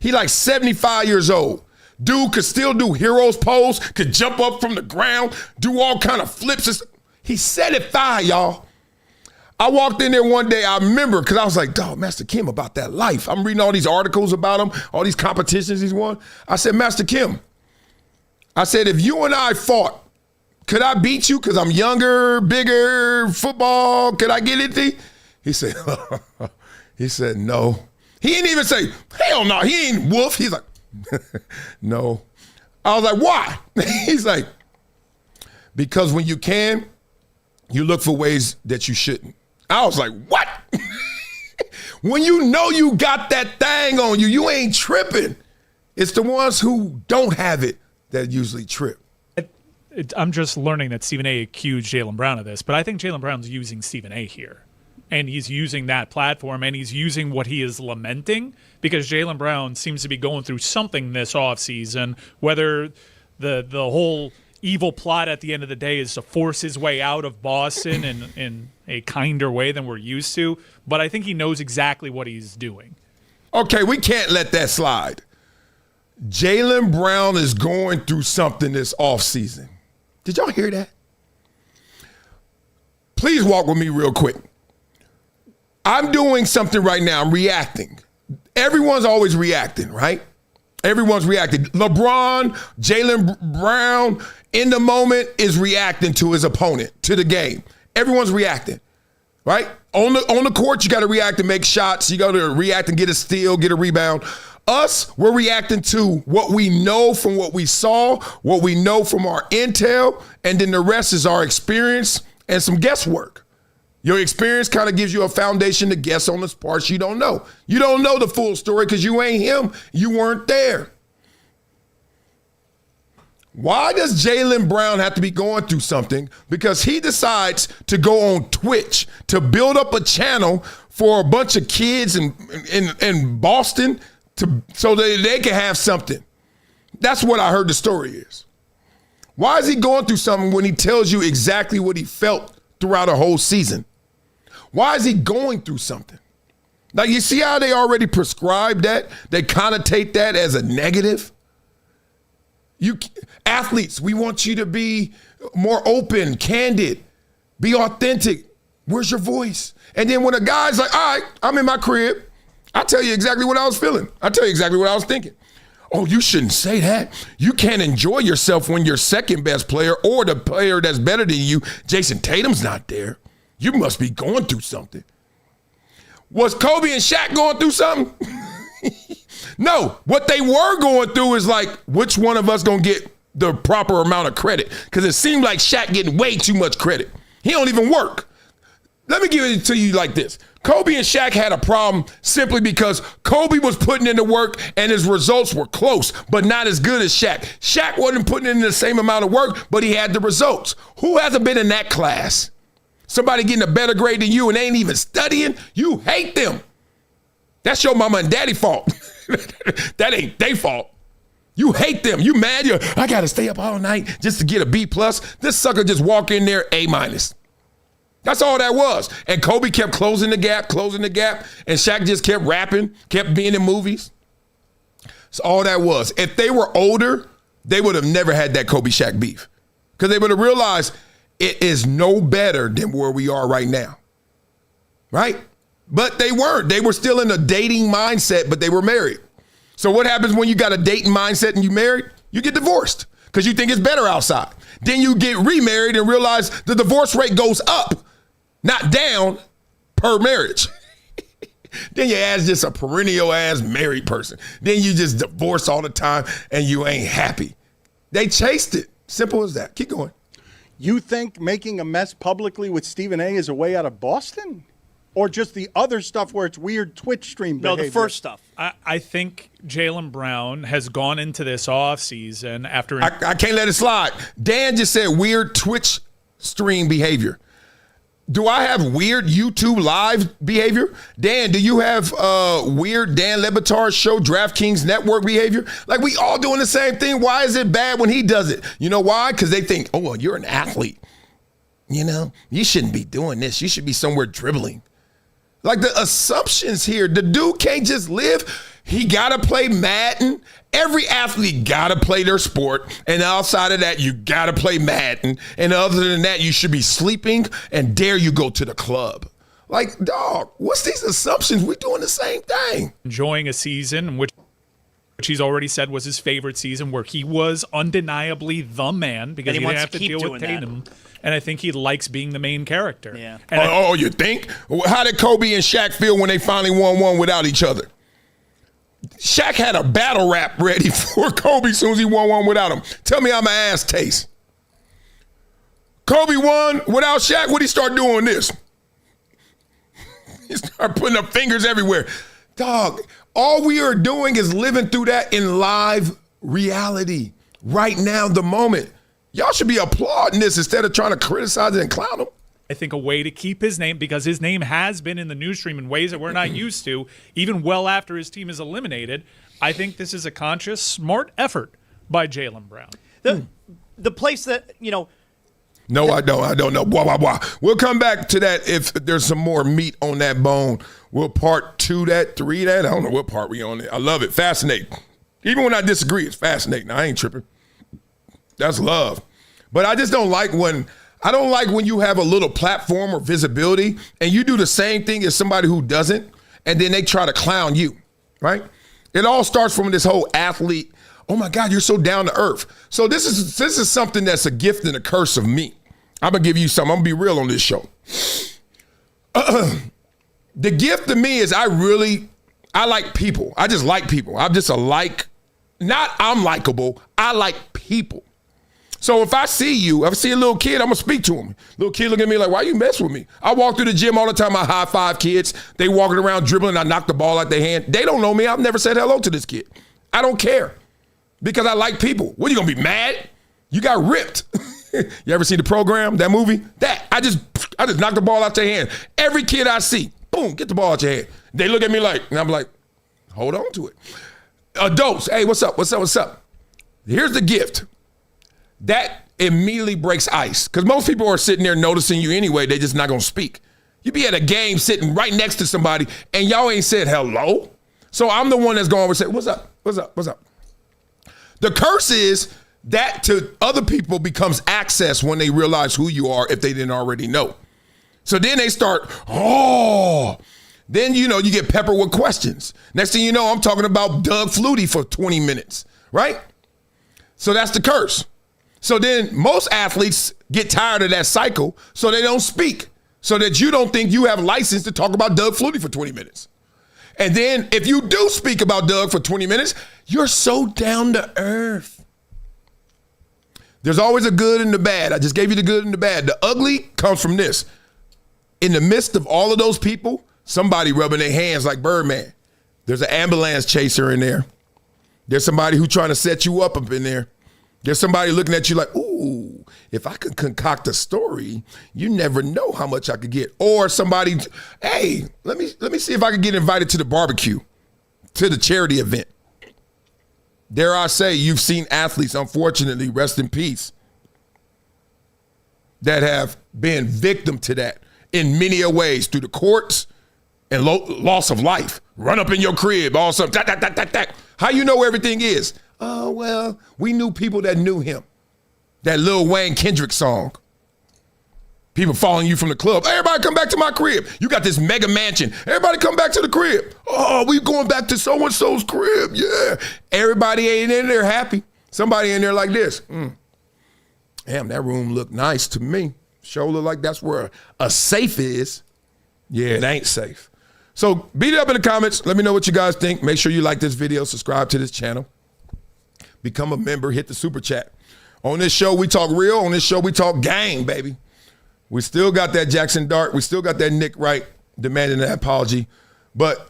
He like 75 years old. Dude could still do heroes pose, could jump up from the ground, do all kind of flips. He's 75, y'all. I walked in there one day, I remember, because I was like, dog, Master Kim about that life. I'm reading all these articles about him, all these competitions he's won. I said, Master Kim, I said, if you and I fought, could I beat you because I'm younger, bigger, football? Could I get it? He said, no. He didn't even say, hell no, he ain't wolf. He's like, no. I was like, why? He's like, because when you can, you look for ways that you shouldn't. I was like, what? When you know you got that thing on you, you ain't tripping. It's the ones who don't have it that usually trip. I'm just learning that Stephen A. accused Jaylen Brown of this, but I think Jaylen Brown's using Stephen A. here. And he's using that platform, and he's using what he is lamenting, because Jaylen Brown seems to be going through something this offseason, whether the whole evil plot at the end of the day is to force his way out of Boston in a kinder way than we're used to. But I think he knows exactly what he's doing. Okay, we can't let that slide. Jaylen Brown is going through something this offseason. Did y'all hear that? Please walk with me real quick. I'm doing something right now. I'm reacting. Everyone's always reacting, right? Everyone's reacting. LeBron, Jaylen Brown, in the moment, is reacting to his opponent, to the game. Everyone's reacting, right? On the court, you got to react and make shots. You got to react and get a steal, get a rebound. Us, we're reacting to what we know from what we saw, what we know from our intel, and then the rest is our experience and some guesswork. Your experience kind of gives you a foundation to guess on the parts you don't know. You don't know the full story because you ain't him. You weren't there. Why does Jaylen Brown have to be going through something? Because he decides to go on Twitch to build up a channel for a bunch of kids in Boston so they can have something. That's what I heard the story is. Why is he going through something when he tells you exactly what he felt throughout a whole season? Why is he going through something? Like, you see how they already prescribe that? They connotate that as a negative? Athletes, we want you to be more open, candid, be authentic. Where's your voice? And then when a guy's like, all right, I'm in my crib, I tell you exactly what I was feeling. I tell you exactly what I was thinking. Oh, you shouldn't say that. You can't enjoy yourself when your second best player or the player that's better than you, Jason Tatum's not there. You must be going through something. Was Kobe and Shaq going through something? No, what they were going through is like, which one of us gonna get the proper amount of credit? Because it seemed like Shaq getting way too much credit. He don't even work. Let me give it to you like this. Kobe and Shaq had a problem simply because Kobe was putting in the work and his results were close, but not as good as Shaq. Shaq wasn't putting in the same amount of work, but he had the results. Who hasn't been in that class? Somebody getting a better grade than you and they ain't even studying, you hate them. That's your mama and daddy fault. That ain't their fault. You hate them. You mad. I got to stay up all night just to get a B+. This sucker just walk in there A-. That's all that was. And Kobe kept closing the gap. And Shaq just kept rapping, kept being in movies. That's all that was. If they were older, they would have never had that Kobe-Shaq beef. Because they would have realized it is no better than where we are right now. Right? But they weren't. They were still in a dating mindset, but they were married. So what happens when you got a dating mindset and you married? You get divorced because you think it's better outside. Then you get remarried and realize the divorce rate goes up, not down, per marriage. Then your ass just a perennial ass married person. Then you just divorce all the time and you ain't happy. They chased it. Simple as that. Keep going. You think making a mess publicly with Stephen A is a way out of Boston? Or just the other stuff where it's weird Twitch stream behavior? No, the first stuff. I think Jaylen Brown has gone into this offseason after... I can't let it slide. Dan just said weird Twitch stream behavior. Do I have weird YouTube live behavior? Dan, do you have weird Dan Le Batard show DraftKings Network behavior? Like, we all doing the same thing. Why is it bad when he does it? You know why? Because they think, oh, well, you're an athlete. You know, you shouldn't be doing this. You should be somewhere dribbling. Like, the assumptions here, the dude can't just live. He got to play Madden. Every athlete got to play their sport. And outside of that, you got to play Madden. And other than that, you should be sleeping and dare you go to the club. Like, dog, what's these assumptions? We're doing the same thing. Enjoying a season which he's already said was his favorite season, where he was undeniably the man because he didn't have to deal with Tatum. And I think he likes being the main character. Yeah. Oh, you think? How did Kobe and Shaq feel when they finally won one without each other? Shaq had a battle rap ready for Kobe as soon as he won one without him. Tell me how my ass tastes. Kobe won without Shaq. What'd he start doing this? He started putting up fingers everywhere. Dog, all we are doing is living through that in live reality. Right now, the moment. Y'all should be applauding this instead of trying to criticize it and clown him. I think a way to keep his name, because his name has been in the news stream in ways that we're not used to, even well after his team is eliminated. I think this is a conscious, smart effort by Jaylen Brown. The place that, you know. No, I don't know. Blah, blah, blah. We'll come back to that if there's some more meat on that bone. We'll part 2 that, 3 that. I don't know what part we on there. I love it. Fascinating. Even when I disagree, it's fascinating. I ain't tripping. That's love. But I just don't like when you have a little platform or visibility and you do the same thing as somebody who doesn't, and then they try to clown you, right? It all starts from this whole athlete, oh my God, you're so down to earth. So this is something that's a gift and a curse of me. I'm gonna give you something. I'm gonna be real on this show. The gift to me is I like people. I just like people. I'm just I'm likable. I like people. So if I see a little kid, I'm gonna speak to him. Little kid look at me like, why you mess with me? I walk through the gym all the time. I high five kids. They walking around dribbling. I knock the ball out their hand. They don't know me. I've never said hello to this kid. I don't care because I like people. What, are you gonna be mad? You got ripped. You ever see the program, that movie? I just knock the ball out their hand. Every kid I see, boom, get the ball out your hand. They look at me like, and I'm like, hold on to it. Adults, hey, what's up? Here's the gift. That immediately breaks ice because most people are sitting there noticing you anyway. They're just not going to speak. You be at a game sitting right next to somebody and y'all ain't said hello. So I'm the one that's going over and say, what's up? The curse is that to other people becomes access when they realize who you are if they didn't already know. So then they start, then, you get peppered with questions. Next thing you know, I'm talking about Doug Flutie for 20 minutes, right? So that's the curse. So then most athletes get tired of that cycle, so they don't speak, so that you don't think you have license to talk about Doug Flutie for 20 minutes. And then if you do speak about Doug for 20 minutes, you're so down to earth. There's always a good and the bad. I just gave you the good and the bad. The ugly comes from this. In the midst of all of those people, somebody rubbing their hands like Birdman. There's an ambulance chaser in there. There's somebody who's trying to set you up in there. There's somebody looking at you like, ooh, if I could concoct a story, you never know how much I could get. Or somebody, hey, let me see if I could get invited to the barbecue, to the charity event. Dare I say, you've seen athletes, unfortunately, rest in peace, that have been victim to that in many a ways, through the courts and loss of life. Run up in your crib, all something. How you know where everything is? Oh, well, we knew people that knew him. That Lil Wayne Kendrick song. People following you from the club. Everybody come back to my crib. You got this mega mansion. Everybody come back to the crib. Oh, we going back to so-and-so's crib. Yeah. Everybody ain't in there happy. Somebody in there like this. Damn, that room look nice to me. Sure look like that's where a safe is. Yeah, it ain't safe. So beat it up in the comments. Let me know what you guys think. Make sure you like this video. Subscribe to this channel. Become a member. Hit the super chat. On this show, we talk real. On this show, we talk gang, baby. We still got that Jackson Dart. We still got that Nick Wright demanding an apology. But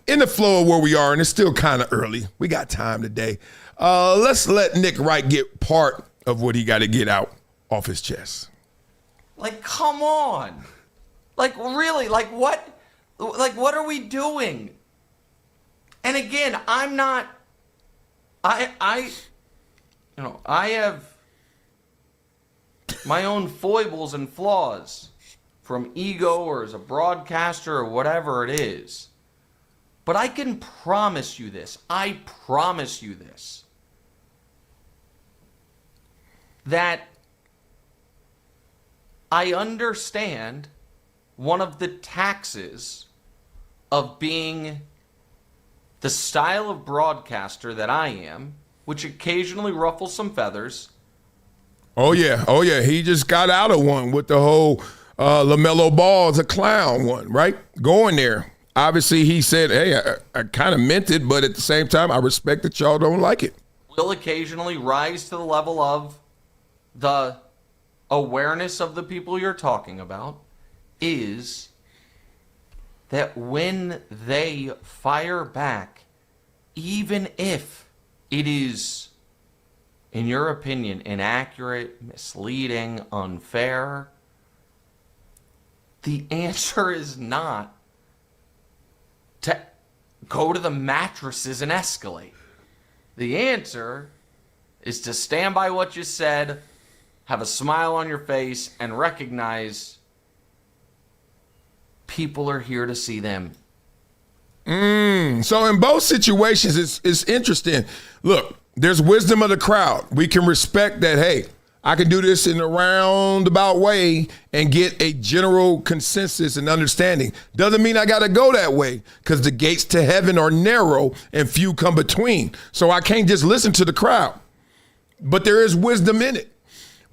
in the flow of where we are, and it's still kind of early, we got time today. Let's let Nick Wright get part of what he got to get out off his chest. Like, come on. Like, really, like what are we doing? And again, I'm not, I have my own foibles and flaws from ego or as a broadcaster or whatever it is. But I can promise you this. I promise you this. That I understand one of the taxes of being the style of broadcaster that I am, which occasionally ruffles some feathers. Oh, yeah. He just got out of one with the whole LaMelo Ball as a clown one, right? Going there. Obviously, he said, hey, I kind of meant it, but at the same time, I respect that y'all don't like it. Will occasionally rise to the level of the awareness of the people you're talking about, is that when they fire back, even if it is, in your opinion, inaccurate, misleading, unfair, the answer is not to go to the mattresses and escalate. The answer is to stand by what you said, have a smile on your face, and recognize people are here to see them. So in both situations, it's interesting. Look, there's wisdom of the crowd. We can respect that, hey, I can do this in a roundabout way and get a general consensus and understanding. Doesn't mean I got to go that way, because the gates to heaven are narrow and few come between. So I can't just listen to the crowd. But there is wisdom in it.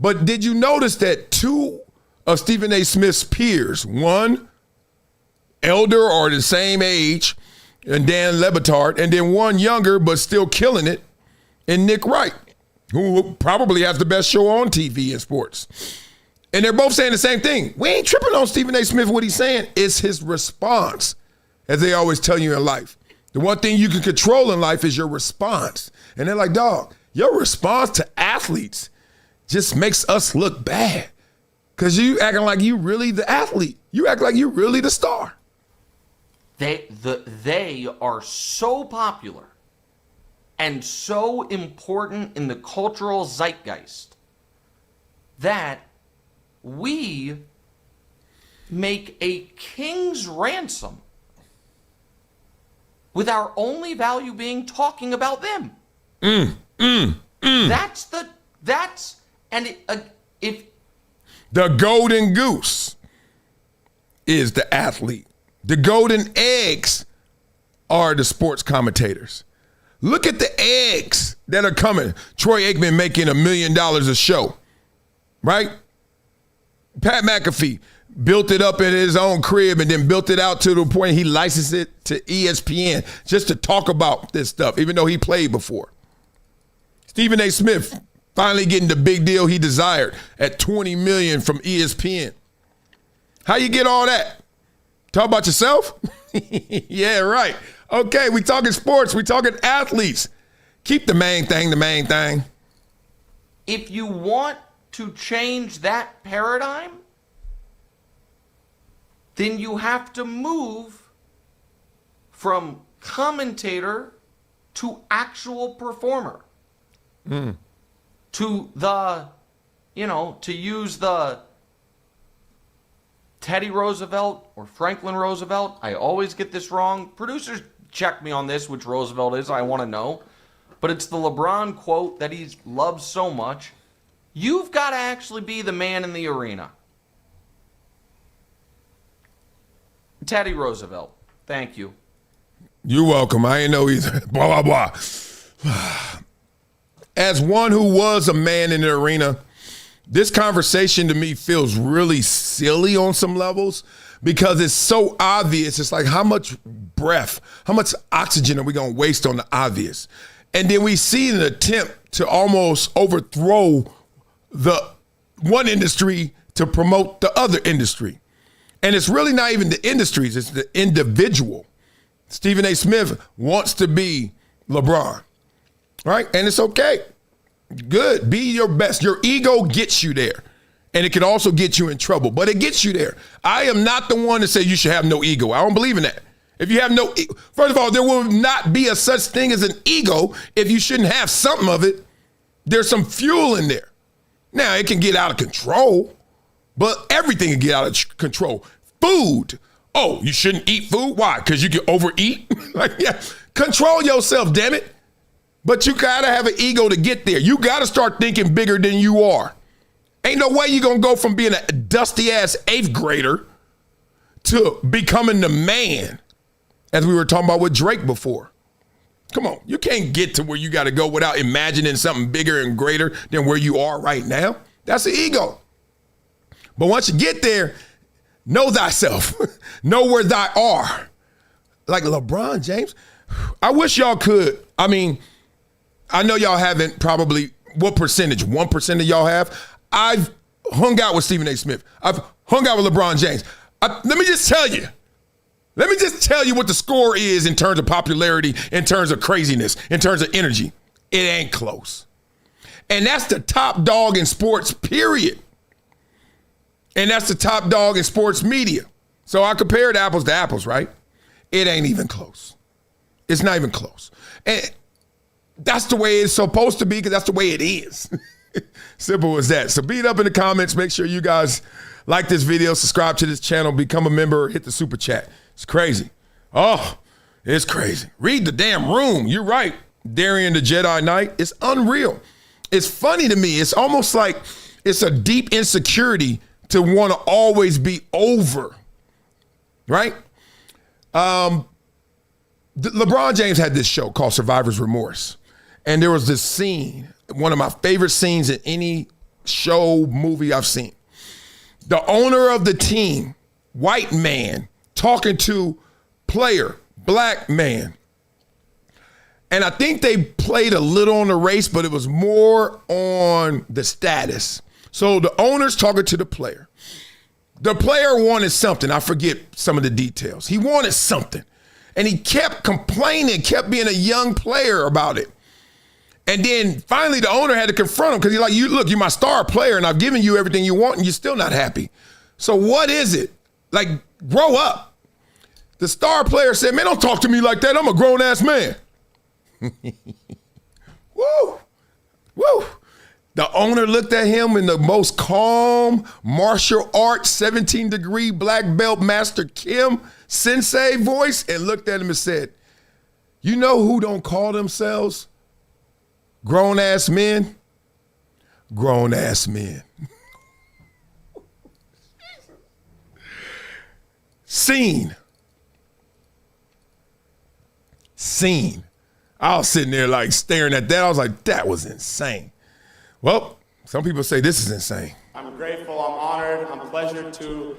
But did you notice that two of Stephen A. Smith's peers, one elder or the same age, and Dan Le Batard, and then one younger but still killing it, and Nick Wright, who probably has the best show on TV in sports. And they're both saying the same thing. We ain't tripping on Stephen A. Smith. What he's saying is his response, as they always tell you in life. The one thing you can control in life is your response. And they're like, dog, your response to athletes just makes us look bad, because you acting like you really the athlete. You act like you really the star. They are so popular and so important in the cultural zeitgeist that we make a king's ransom with our only value being talking about them. If the golden goose is the athlete. The golden eggs are the sports commentators. Look at the eggs that are coming. Troy Aikman making $1 million a show, right? Pat McAfee built it up in his own crib and then built it out to the point he licensed it to ESPN just to talk about this stuff, even though he played before. Stephen A. Smith finally getting the big deal he desired at $20 million from ESPN. How you get all that? Talk about yourself? Yeah, right. Okay, we talking sports. We talking athletes. Keep the main thing the main thing. If you want to change that paradigm, then you have to move from commentator to actual performer. To the, to use the Teddy Roosevelt or Franklin Roosevelt. I always get this wrong. Producers check me on this, which Roosevelt is. I want to know. But it's the LeBron quote that he loves so much. You've got to actually be the man in the arena. Teddy Roosevelt. Thank you. You're welcome. I ain't know either. Blah, blah, blah. As one who was a man in the arena, this conversation to me feels really silly on some levels because it's so obvious. It's like, how much breath, how much oxygen are we going to waste on the obvious? And then we see an attempt to almost overthrow the one industry to promote the other industry. And it's really not even the industries, it's the individual. Stephen A. Smith wants to be LeBron, right? And it's okay. Good. Be your best. Your ego gets you there. And it can also get you in trouble, but it gets you there. I am not the one to say you should have no ego. I don't believe in that. If you have no, first of all, there will not be a such thing as an ego if you shouldn't have something of it. There's some fuel in there. Now, it can get out of control, but everything can get out of control. Food. Oh, you shouldn't eat food? Why? Because you can overeat? Like, yeah. Control yourself, damn it. But you got to have an ego to get there. You got to start thinking bigger than you are. Ain't no way you're going to go from being a dusty-ass 8th grader to becoming the man, as we were talking about with Drake before. Come on. You can't get to where you got to go without imagining something bigger and greater than where you are right now. That's the ego. But once you get there, know thyself. Know where thou art. Like LeBron James. I wish y'all could. I mean, I know y'all haven't probably, what percentage? 1% of y'all have? I've hung out with Stephen A. Smith. I've hung out with LeBron James. Let me just tell you. Let me just tell you what the score is in terms of popularity, in terms of craziness, in terms of energy. It ain't close. And that's the top dog in sports, period. And that's the top dog in sports media. So I compared apples to apples, right? It ain't even close. It's not even close. And that's the way it's supposed to be because that's the way it is. Simple as that. So beat up in the comments. Make sure you guys like this video, subscribe to this channel, become a member, hit the super chat. It's crazy. Oh, it's crazy. Read the damn room. You're right. Darian the Jedi Knight. It's unreal. It's funny to me. It's almost like it's a deep insecurity to want to always be over, right? LeBron James had this show called Survivor's Remorse. And there was this scene, one of my favorite scenes in any show, movie I've seen. The owner of the team, white man, talking to player, black man. And I think they played a little on the race, but it was more on the status. So the owner's talking to the player. The player wanted something. I forget some of the details. He wanted something. And he kept complaining, kept being a young player about it. And then finally the owner had to confront him because he's like, look, you're my star player and I've given you everything you want and you're still not happy. So what is it? Like, grow up. The star player said, man, don't talk to me like that. I'm a grown-ass man. Woo. Woo. The owner looked at him in the most calm martial arts 17-degree black belt Master Kim sensei voice and looked at him and said, you know who don't call themselves grown-ass men? Grown-ass men. Scene. I was sitting there like staring at that. I was like, that was insane. Well, some people say this is insane. I'm grateful, I'm honored, I'm pleasured to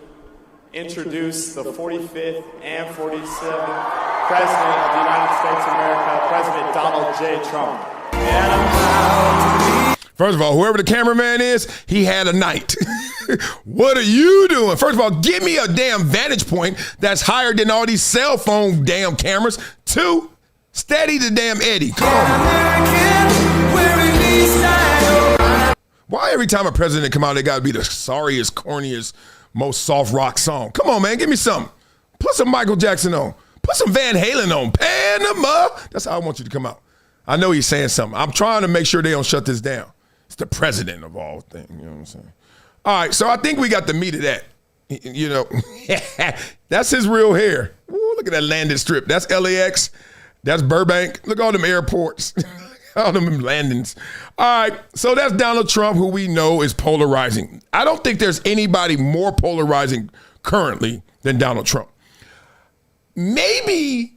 introduce the 45th and 47th President of the United States of America, President Donald J. Trump. First of all, whoever the cameraman is, he had a night. What are you doing? First of all, give me a damn vantage point that's higher than all these cell phone damn cameras. 2, steady the damn Eddie. Come on. Why every time a president come out, they got to be the sorriest, corniest, most soft rock song? Come on, man, give me something. Put some Michael Jackson on. Put some Van Halen on. Panama. That's how I want you to come out. I know he's saying something. I'm trying to make sure they don't shut this down. It's the president of all things. You know what I'm saying? All right, so I think we got the meat of that. You know, that's his real hair. Ooh, look at that landing strip. That's LAX. That's Burbank. Look at all them airports. All them landings. All right, so that's Donald Trump, who we know is polarizing. I don't think there's anybody more polarizing currently than Donald Trump. Maybe,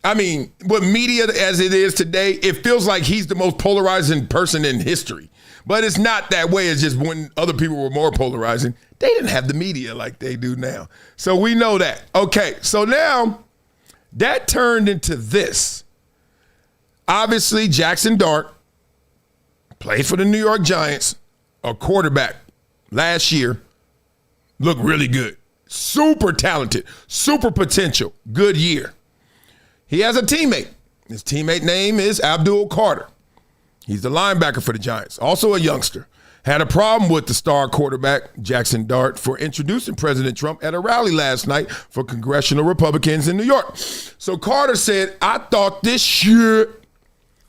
I mean, with media as it is today, it feels like he's the most polarizing person in history. But it's not that way. It's just when other people were more polarizing, they didn't have the media like they do now. So we know that. Okay, so now that turned into this. Obviously, Jackson Dart played for the New York Giants, a quarterback last year, looked really good. Super talented, super potential, good year. He has a teammate. His teammate name is Abdul Carter. He's the linebacker for the Giants, also a youngster. Had a problem with the star quarterback, Jackson Dart, for introducing President Trump at a rally last night for congressional Republicans in New York. So Carter said, I thought this shit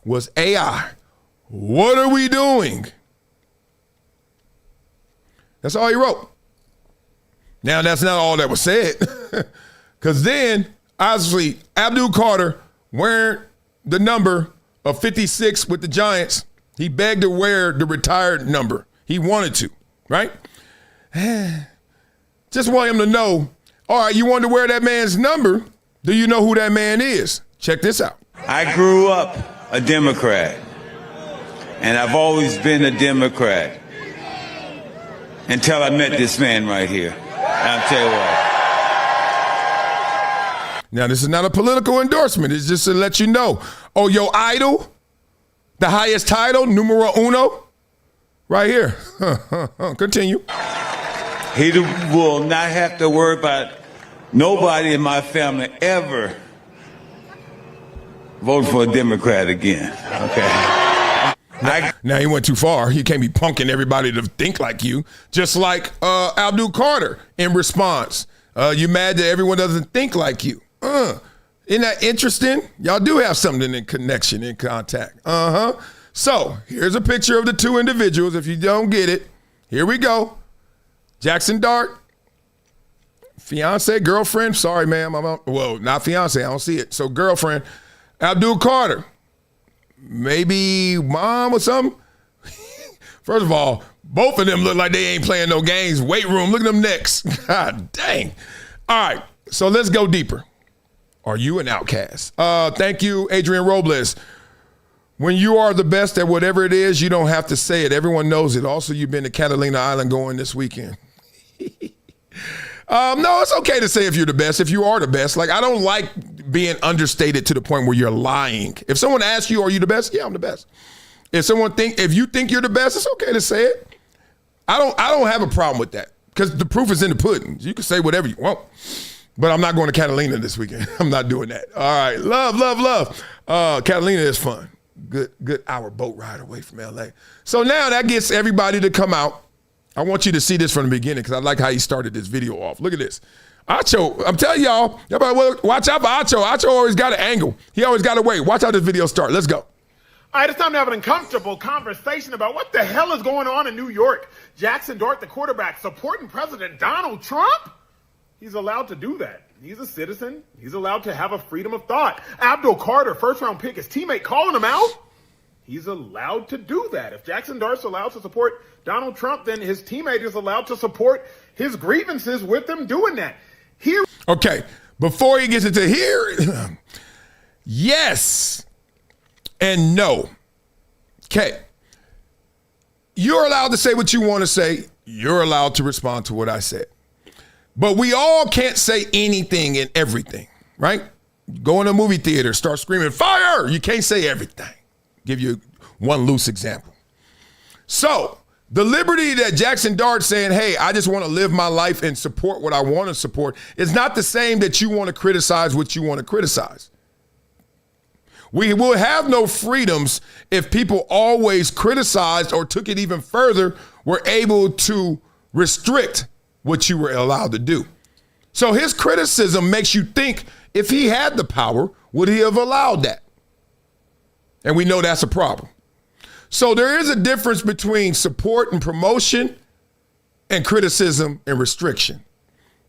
was AI. What are we doing? That's all he wrote. Now, that's not all that was said. Because then, obviously, Abdul Carter wearing the number of 56 with the Giants, he begged to wear the retired number. He wanted to, right? Just want him to know, all right, you want to wear that man's number. Do you know who that man is? Check this out. I grew up a Democrat, and I've always been a Democrat until I met this man right here. I'll tell you what. Now, this is not a political endorsement. It's just to let you know. Oh, your idol, the highest title, numero uno, right here. Continue. He will not have to worry about nobody in my family ever vote for a Democrat again. Okay. Now he went too far. He can't be punking everybody to think like you. Just like Abdul Carter in response. You mad that everyone doesn't think like you. Isn't that interesting? Y'all do have something in connection, in contact. So here's a picture of the two individuals. If you don't get it, here we go. Jackson Dart, fiance, girlfriend. Sorry, ma'am. Well, not fiance. I don't see it. So girlfriend, Abdul Carter. Maybe mom or something. First of all, both of them look like they ain't playing no games. Weight room, look at them necks. God dang. All right, so let's go deeper. Are you an outcast? Thank you, Adrian Robles. When you are the best at whatever it is, you don't have to say it. Everyone knows it. Also, you've been to Catalina Island going this weekend. No, it's okay to say if you're the best, if you are the best. Like, I don't like being understated to the point where you're lying. If someone asks you, are you the best? Yeah, I'm the best. If you think you're the best, it's okay to say it. I don't have a problem with that because the proof is in the pudding. You can say whatever you want. But I'm not going to Catalina this weekend. I'm not doing that. All right. Love. Catalina is fun. Good hour boat ride away from LA. So now that gets everybody to come out. I want you to see this from the beginning because I like how he started this video off. Look at this. Acho, I'm telling y'all, watch out for Acho. Acho always got an angle. He always got a way. Watch how this video start. Let's go. All right, it's time to have an uncomfortable conversation about what the hell is going on in New York. Jackson Dart, the quarterback, supporting President Donald Trump? He's allowed to do that. He's a citizen. He's allowed to have a freedom of thought. Abdul Carter, first-round pick, his teammate calling him out. He's allowed to do that. If Jackson Dart's allowed to support Donald Trump, then his teammate is allowed to support his grievances with him doing that. Okay, before he gets into here, yes and no. Okay, you're allowed to say what you want to say. You're allowed to respond to what I said. But we all can't say anything and everything, right? Go in a movie theater, start screaming, fire! You can't say everything. Give you one loose example. So the liberty that Jackson Dart saying, hey, I just want to live my life and support what I want to support is not the same that you want to criticize what you want to criticize. We will have no freedoms if people always criticized or took it even further, were able to restrict what you were allowed to do. So his criticism makes you think, if he had the power, would he have allowed that? And we know that's a problem. So there is a difference between support and promotion and criticism and restriction.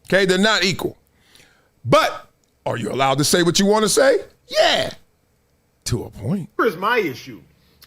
Okay, they're not equal. But are you allowed to say what you want to say? Yeah, to a point. Here's my issue.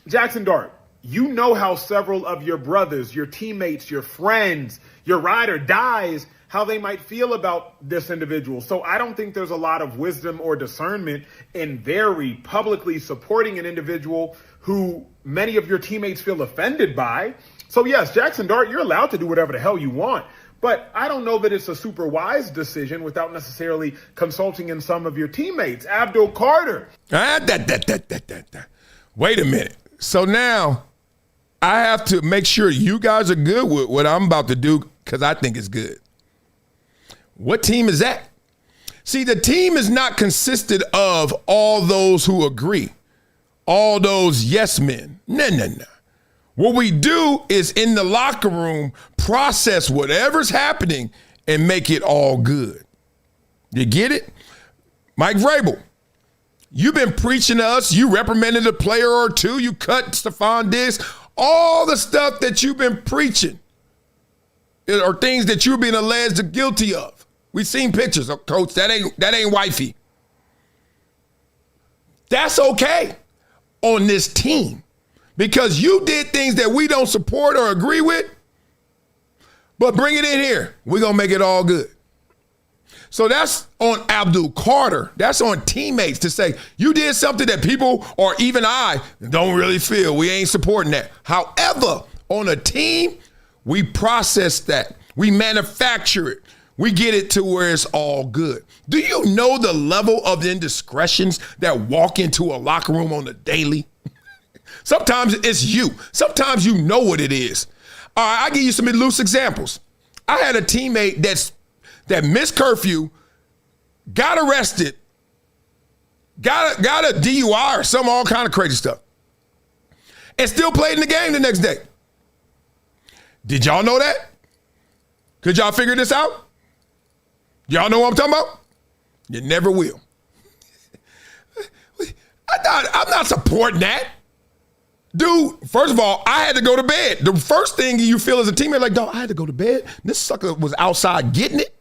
Jackson Dart, you know how several of your brothers, your teammates, your friends, your ride or dies, how they might feel about this individual. So I don't think there's a lot of wisdom or discernment in very publicly supporting an individual who many of your teammates feel offended by. So yes, Jackson Dart, you're allowed to do whatever the hell you want. But I don't know that it's a super wise decision without necessarily consulting in some of your teammates. Abdul Carter. Wait a minute. So now I have to make sure you guys are good with what I'm about to do, because I think it's good. What team is that? See, the team is not consisted of all those who agree, all those yes men. No. What we do is in the locker room, process whatever's happening and make it all good. You get it? Mike Vrabel, you've been preaching to us. You reprimanded a player or two. You cut Stephon Diggs. All the stuff that you've been preaching are things that you're being alleged guilty of. We've seen pictures. Oh, Coach, that ain't wifey. That's okay on this team, because you did things that we don't support or agree with, but bring it in here. We're going to make it all good. So that's on Abdul Carter. That's on teammates to say, you did something that people, or even I, don't really feel. We ain't supporting that. However, on a team, we process that. We manufacture it. We get it to where it's all good. Do you know the level of indiscretions that walk into a locker room on the daily? Sometimes it's you. Sometimes you know what it is. All right, I'll give you some loose examples. I had a teammate that missed curfew, got arrested, got a DUI or some all kind of crazy stuff, and still played in the game the next day. Did y'all know that? Could y'all figure this out? Y'all know what I'm talking about? You never will. I'm not supporting that. Dude, first of all, I had to go to bed. The first thing you feel as a teammate, like, dog, I had to go to bed. This sucker was outside getting it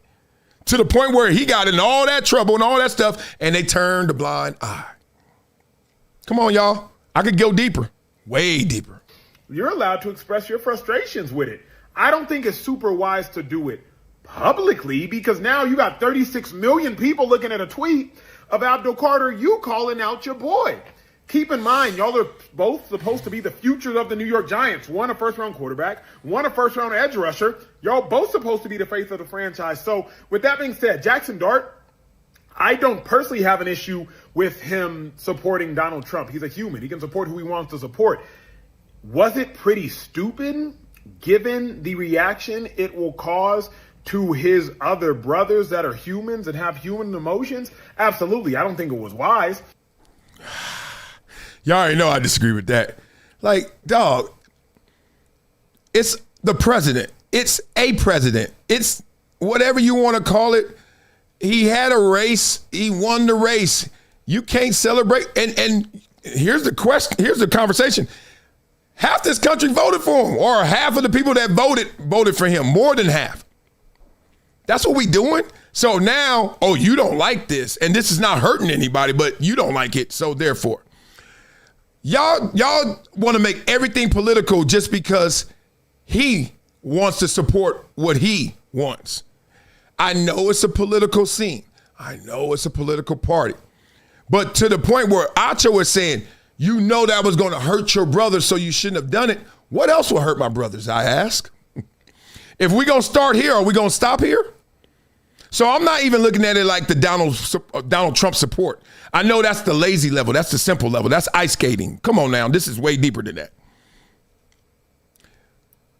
to the point where he got in all that trouble and all that stuff, and they turned a blind eye. Come on, y'all. I could go deeper, way deeper. You're allowed to express your frustrations with it. I don't think it's super wise to do it publicly, because now you got 36 million people looking at a tweet of Abdul Carter, you calling out your boy. Keep in mind, y'all are both supposed to be the future of the New York Giants. One a first-round quarterback, one a first-round edge rusher. Y'all both supposed to be the face of the franchise. So with that being said, Jackson Dart, I don't personally have an issue with him supporting Donald Trump. He's a human. He can support who he wants to support. Was it pretty stupid, given the reaction it will cause to his other brothers that are humans and have human emotions? Absolutely. I don't think it was wise. Y'all already know I disagree with that. Like, dog, it's the president. It's a president. It's whatever you want to call it. He had a race. He won the race. You can't celebrate. And here's the question. Here's the conversation. Half this country voted for him, or half of the people that voted for him, more than half. That's what we doing. So now, oh, you don't like this, and this is not hurting anybody, but you don't like it, so therefore. Y'all want to make everything political just because he wants to support what he wants. I know it's a political scene. I know it's a political party. But to the point where Acho is saying, you know that was going to hurt your brothers, so you shouldn't have done it. What else will hurt my brothers, I ask? If we're going to start here, are we going to stop here? So I'm not even looking at it like the Donald Trump support. I know that's the lazy level. That's the simple level. That's ice skating. Come on now. This is way deeper than that.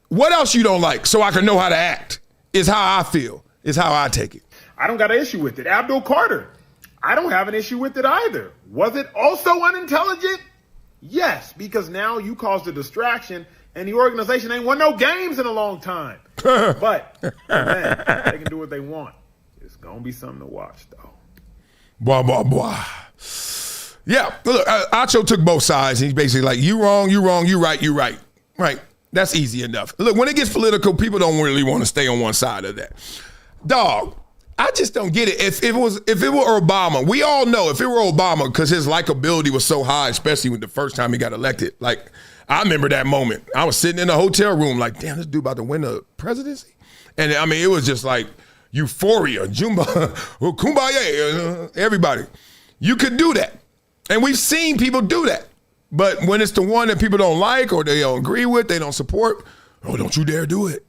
What else you don't like so I can know how to act is how I feel, is how I take it. I don't got an issue with it. Abdul Carter, I don't have an issue with it either. Was it also unintelligent? Yes, because now you caused a distraction and the organization ain't won no games in a long time. But, man, they can do what they want. It's going to be something to watch, though. Blah, blah, blah. Yeah, look, Acho took both sides. He's basically like, you wrong, you right, you right. Right, that's easy enough. Look, when it gets political, people don't really want to stay on one side of that. Dog, I just don't get it. If it were Obama, we all know if it were Obama, because his likability was so high, especially with the first time he got elected. Like, I remember that moment. I was sitting in a hotel room like, damn, this dude about to win the presidency? And I mean, it was just like euphoria, kumbaya, everybody. You could do that. And we've seen people do that. But when it's the one that people don't like or they don't agree with, they don't support, oh, don't you dare do it.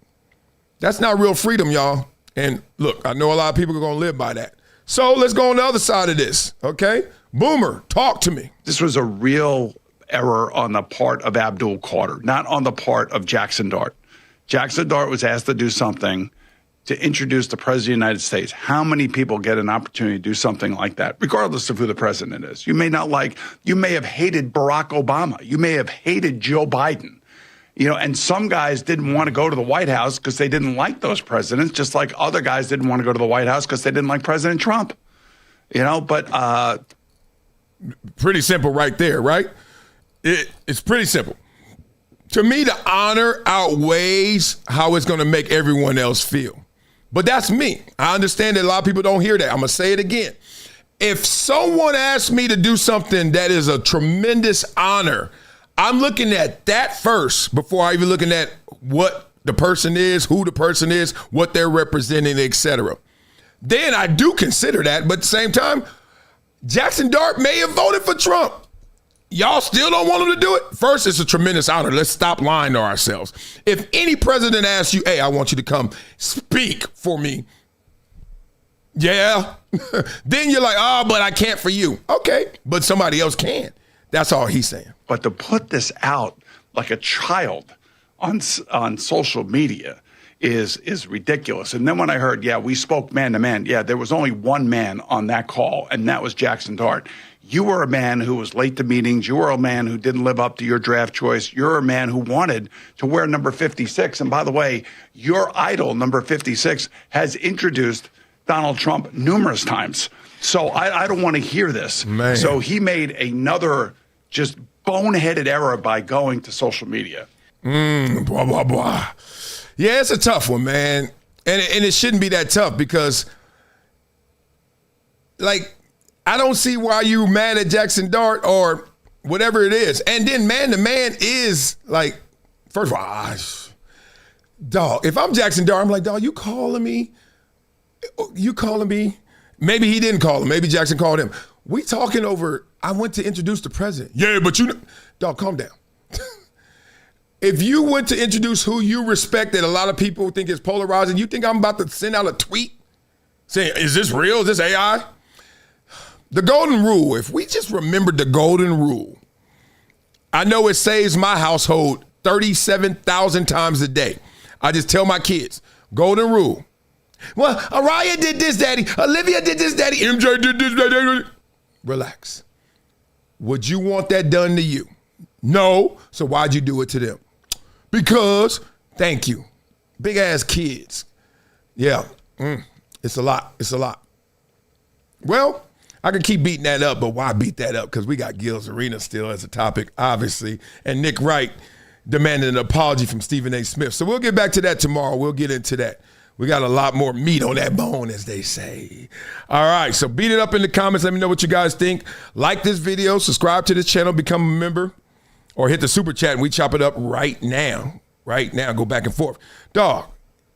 That's not real freedom, y'all. And look, I know a lot of people are going to live by that. So let's go on the other side of this, okay? Boomer, talk to me. This was a real error on the part of Abdul Carter, not on the part of Jackson Dart. Jackson Dart was asked to do something to introduce the President of the United States. How many people get an opportunity to do something like that, regardless of who the president is? You may not like, you may have hated Barack Obama. You may have hated Joe Biden. You know, and some guys didn't want to go to the White House because they didn't like those presidents, just like other guys didn't want to go to the White House because they didn't like President Trump. You know, but pretty simple right there, right? It's pretty simple. To me, the honor outweighs how it's going to make everyone else feel. But that's me. I understand that a lot of people don't hear that. I'm going to say it again. If someone asks me to do something that is a tremendous honor, I'm looking at that first before I even looking at what the person is, who the person is, what they're representing, etc. Then I do consider that, but at the same time, Jackson Dart may have voted for Trump. Y'all still don't want him to do it? First, it's a tremendous honor. Let's stop lying to ourselves. If any president asks you, hey, I want you to come speak for me, yeah, then you're like, oh, but I can't for you. Okay, but somebody else can. That's all he's saying. But to put this out like a child on social media is ridiculous. And then when I heard, yeah, we spoke man to man. Yeah, there was only one man on that call, and that was Jackson Dart. You were a man who was late to meetings. You were a man who didn't live up to your draft choice. You're a man who wanted to wear number 56. And by the way, your idol, number 56, has introduced Donald Trump numerous times. So I don't want to hear this. Man. So he made another just boneheaded error by going to social media. Blah, blah, blah. Yeah, it's a tough one, man. And it shouldn't be that tough because, like, I don't see why you mad at Jackson Dart or whatever it is. And then man to man is like, first of all, dog, if I'm Jackson Dart, I'm like, dog, you calling me? Maybe he didn't call him. Maybe Jackson called him. We talking over, I went to introduce the president. Yeah, but dog, calm down. If you went to introduce who you respect that a lot of people think is polarizing, you think I'm about to send out a tweet saying, is this real? Is this AI? The golden rule, if we just remembered the golden rule, I know it saves my household 37,000 times a day. I just tell my kids, golden rule. Well, Araya did this, daddy. Olivia did this, daddy. MJ did this, daddy. Relax. Would you want that done to you? No. So why'd you do it to them? Because, thank you. Big ass kids. Yeah. It's a lot. It's a lot. Well, I can keep beating that up, but why beat that up? Because we got Gils Arena still as a topic, obviously. And Nick Wright demanded an apology from Stephen A. Smith. So we'll get back to that tomorrow. We'll get into that. We got a lot more meat on that bone, as they say. All right, so beat it up in the comments. Let me know what you guys think. Like this video, subscribe to this channel, become a member, or hit the super chat and we chop it up right now. Right now, go back and forth. Dog,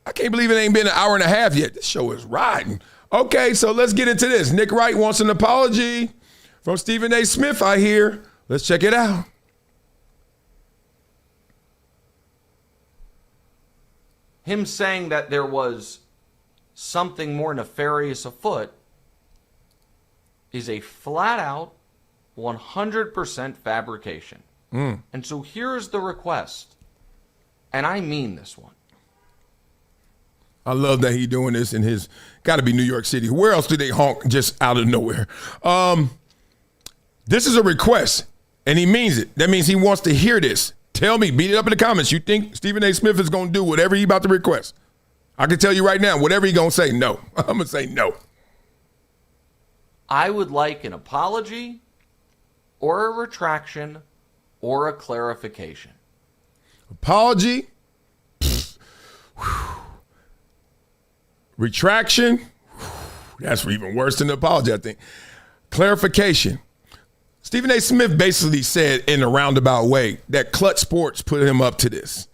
I can't believe it ain't been an hour and a half yet. This show is riding. Okay, so let's get into this. Nick Wright wants an apology from Stephen A. Smith, I hear. Let's check it out. Him saying that there was something more nefarious afoot is a flat-out 100% fabrication. And so here's the request, and I mean this one. I love that he doing this in his, got to be New York City. Where else do they honk just out of nowhere? This is a request, and he means it. That means he wants to hear this. Tell me, beat it up in the comments. You think Stephen A. Smith is going to do whatever he about to request? I can tell you right now, whatever he going to say, no. I'm going to say no. I would like an apology or a retraction or a clarification. Apology. Retraction. That's even worse than the apology, I think. Clarification. Stephen A. Smith basically said in a roundabout way that Clutch Sports put him up to this.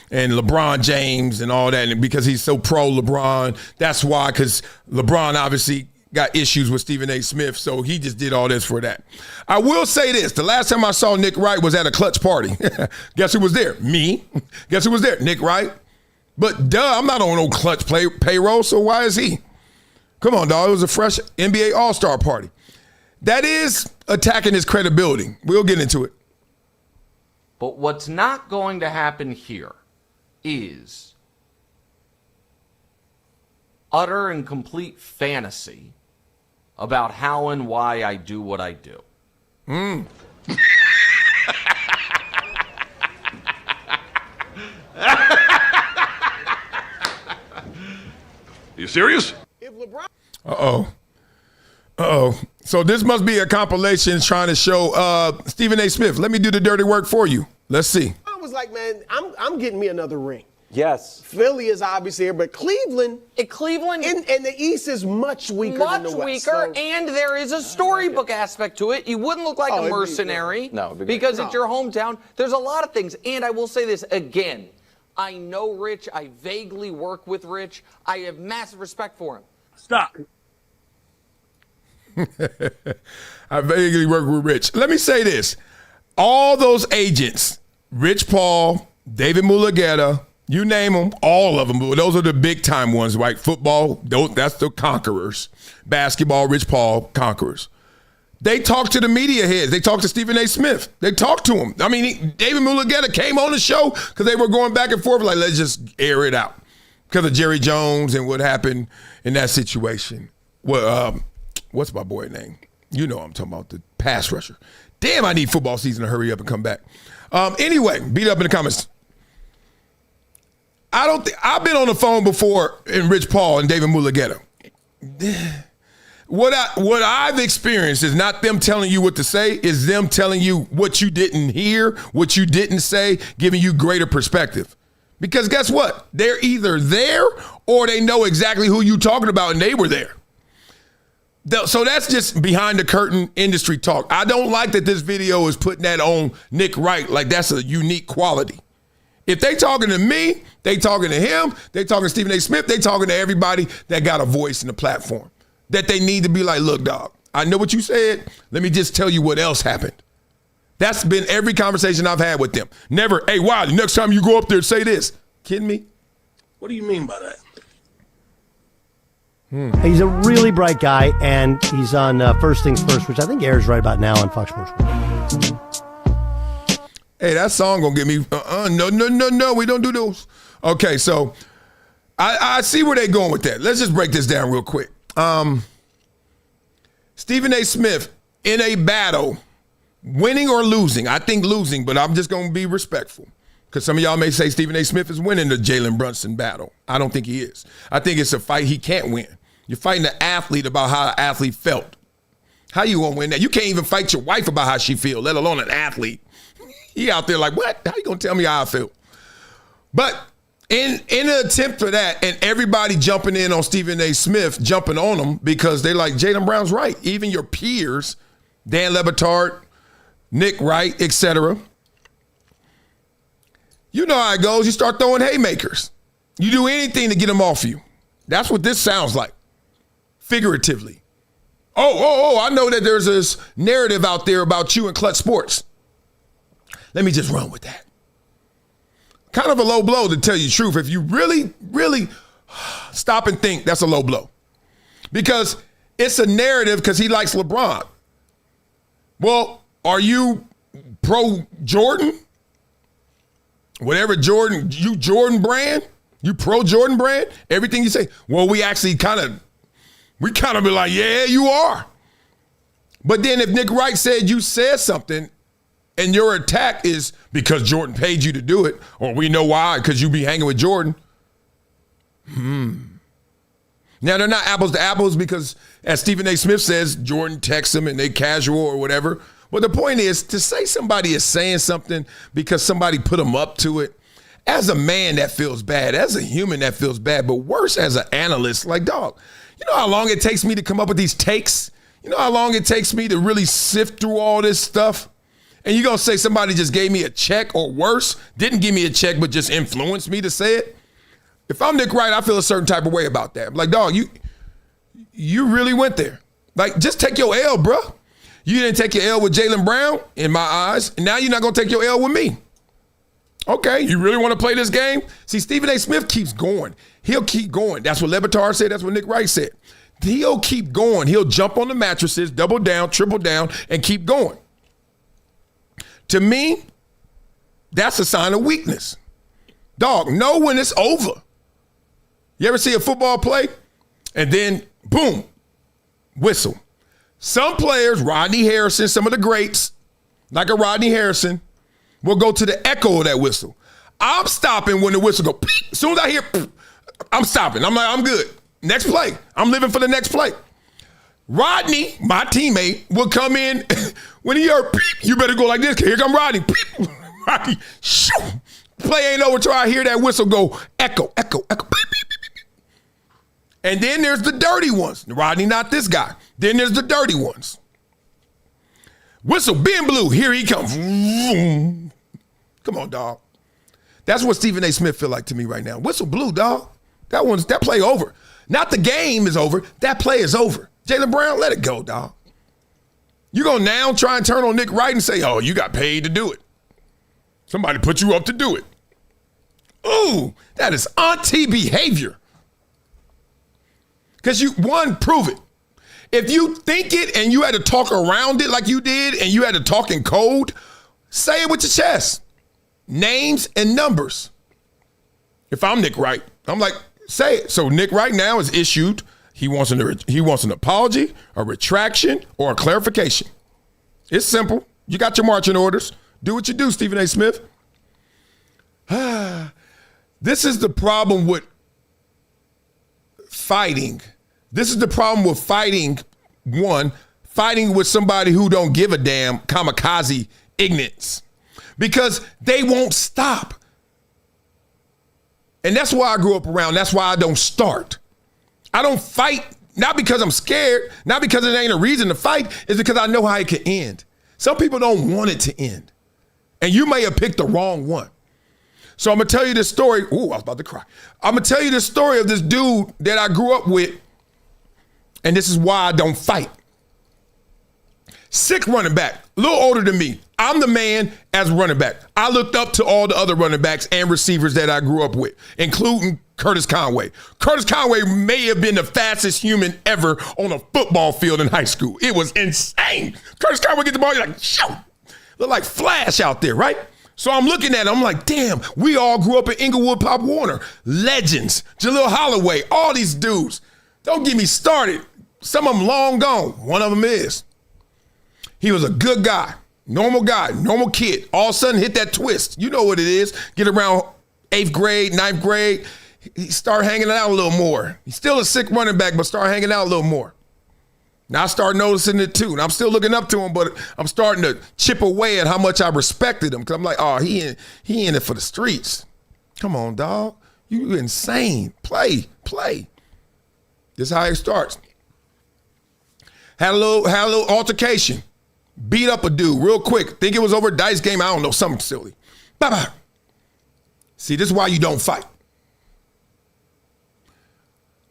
And LeBron James and all that, and because he's so pro LeBron, that's why, because LeBron obviously got issues with Stephen A. Smith, so he just did all this for that. I will say this. The last time I saw Nick Wright was at a Clutch party. Guess who was there? Me. Guess who was there? Nick Wright. But duh, I'm not on no Clutch payroll, so why is he? Come on, dog. It was a fresh NBA All-Star party. That is attacking his credibility. We'll get into it. But what's not going to happen here is utter and complete fantasy about how and why I do what I do. You serious? Uh-oh. So this must be a compilation trying to show Stephen A. Smith. Let me do the dirty work for you. Let's see. I was like, man, I'm getting me another ring. Yes. Philly is obviously here, but Cleveland and the East is much weaker than the West. Much weaker, and there is a storybook aspect to it. You wouldn't look like a mercenary because it's your hometown. There's a lot of things, and I will say this again. I know Rich. I vaguely work with Rich. I have massive respect for him. Stop. I vaguely work with Rich. Let me say this. All those agents, Rich Paul, David Mulugeta, you name them, all of them. Those are the big time ones, right? Football, that's the conquerors. Basketball, Rich Paul, conquerors. They talk to the media heads. They talk to Stephen A. Smith. They talk to him. I mean, David Mulugeta came on the show because they were going back and forth like, let's just air it out because of Jerry Jones and what happened in that situation. Well, what's my boy name? You know I'm talking about, the pass rusher. Damn, I need football season to hurry up and come back. Anyway, beat up in the comments. I've been on the phone before in Rich Paul and David Mulugeta. What I've experienced is not them telling you what to say, is them telling you what you didn't hear, what you didn't say, giving you greater perspective. Because guess what? They're either there or they know exactly who you're talking about and they were there. So that's just behind the curtain industry talk. I don't like that this video is putting that on Nick Wright like that's a unique quality. If they talking to me, they talking to him, they talking to Stephen A. Smith, they talking to everybody that got a voice in the platform. That they need to be like, look, dog, I know what you said. Let me just tell you what else happened. That's been every conversation I've had with them. Never, hey, Wiley, next time you go up there, say this. Kidding me? What do you mean by that? He's a really bright guy, and he's on First Things First, which I think airs right about now on Fox Sports. Hey, that song gonna get me, no, we don't do those. Okay, so I see where they going with that. Let's just break this down real quick. Stephen A. Smith in a battle, winning or losing. I think losing, but I'm just gonna be respectful. Because some of y'all may say Stephen A. Smith is winning the Jalen Brunson battle. I don't think he is. I think it's a fight he can't win. You're fighting an athlete about how an athlete felt. How you gonna win that? You can't even fight your wife about how she feels, let alone an athlete. He out there like, what? How you gonna tell me how I feel? But in an attempt for that, and everybody jumping in on Stephen A. Smith, jumping on him because they like, Jalen Brown's right. Even your peers, Dan Le Batard, Nick Wright, etc. You know how it goes. You start throwing haymakers. You do anything to get them off you. That's what this sounds like, figuratively. Oh, I know that there's this narrative out there about you and Clutch Sports. Let me just run with that. Kind of a low blow, to tell you the truth. If you really, really stop and think, that's a low blow. Because it's a narrative because he likes LeBron. Well, are you pro Jordan? Whatever Jordan brand? You pro Jordan brand? Everything you say. Well, we kind of be like, yeah, you are. But then if Nick Wright said you said something and your attack is because Jordan paid you to do it, or we know why, because you be hanging with Jordan. Now, they're not apples to apples because, as Stephen A. Smith says, Jordan texts them and they casual or whatever. But the point is, to say somebody is saying something because somebody put them up to it, as a man, that feels bad. As a human, that feels bad. But worse, as an analyst, like, dog, you know how long it takes me to come up with these takes? You know how long it takes me to really sift through all this stuff? And you're going to say somebody just gave me a check, or worse, didn't give me a check but just influenced me to say it? If I'm Nick Wright, I feel a certain type of way about that. I'm like, dog, you really went there. Like, just take your L, bro. You didn't take your L with Jalen Brown, in my eyes, and now you're not going to take your L with me. Okay, you really want to play this game? See, Stephen A. Smith keeps going. He'll keep going. That's what Levitar said. That's what Nick Wright said. He'll keep going. He'll jump on the mattresses, double down, triple down, and keep going. To me, that's a sign of weakness. Dog, know when it's over. You ever see a football play? And then, boom, whistle. Some players, Rodney Harrison, some of the greats, like a Rodney Harrison, will go to the echo of that whistle. I'm stopping when the whistle go. Peep. As soon as I hear, I'm stopping. I'm like, I'm good. Next play. I'm living for the next play. Rodney, my teammate, will come in. When he heard, peep, you better go like this. Here come Rodney. Peep. Rodney, shoo. Play ain't over till I hear that whistle go echo, echo, echo. Peep, peep, peep, peep. And then there's the dirty ones. Rodney, not this guy. Then there's the dirty ones. Whistle, being blue. Here he comes. Come on, dog. That's what Stephen A. Smith feel like to me right now. Whistle blue, dog. That play over. Not the game is over. That play is over. Jaylen Brown, let it go, dog. You're going to now try and turn on Nick Wright and say, oh, you got paid to do it. Somebody put you up to do it. Ooh, that is auntie behavior. Because prove it. If you think it and you had to talk around it like you did and you had to talk in code, say it with your chest. Names and numbers. If I'm Nick Wright, I'm like, say it. So Nick Wright now is issued. He wants an apology, a retraction, or a clarification. It's simple. You got your marching orders. Do what you do, Stephen A. Smith. This is the problem with fighting. This is the problem with fighting, fighting with somebody who don't give a damn, kamikaze ignorance. Because they won't stop. And that's why I grew up around. That's why I don't start. I don't fight, not because I'm scared, not because it ain't a reason to fight, it's because I know how it can end. Some people don't want it to end. And you may have picked the wrong one. So I'm going to tell you this story. Ooh, I was about to cry. I'm going to tell you this story of this dude that I grew up with, and this is why I don't fight. Sick running back, a little older than me. I'm the man as running back. I looked up to all the other running backs and receivers that I grew up with, including Curtis Conway. Curtis Conway may have been the fastest human ever on a football field in high school. It was insane. Curtis Conway get the ball, you're like, shoo. Look like Flash out there, right? So I'm looking at him, I'm like, damn, we all grew up in Inglewood, Pop Warner. Legends, Jaleel Holloway, all these dudes. Don't get me started. Some of them long gone. One of them is. He was a good guy, normal kid. All of a sudden hit that twist. You know what it is. Get around 8th grade, 9th grade. He start hanging out a little more. He's still a sick running back, but start hanging out a little more. Now I start noticing it too. And I'm still looking up to him, but I'm starting to chip away at how much I respected him. Because I'm like, oh, he in it for the streets. Come on, dog. You insane. Play. This is how it starts. Had a little altercation. Beat up a dude real quick. Think it was over a dice game. I don't know, something silly. Bye-bye. See, this is why you don't fight.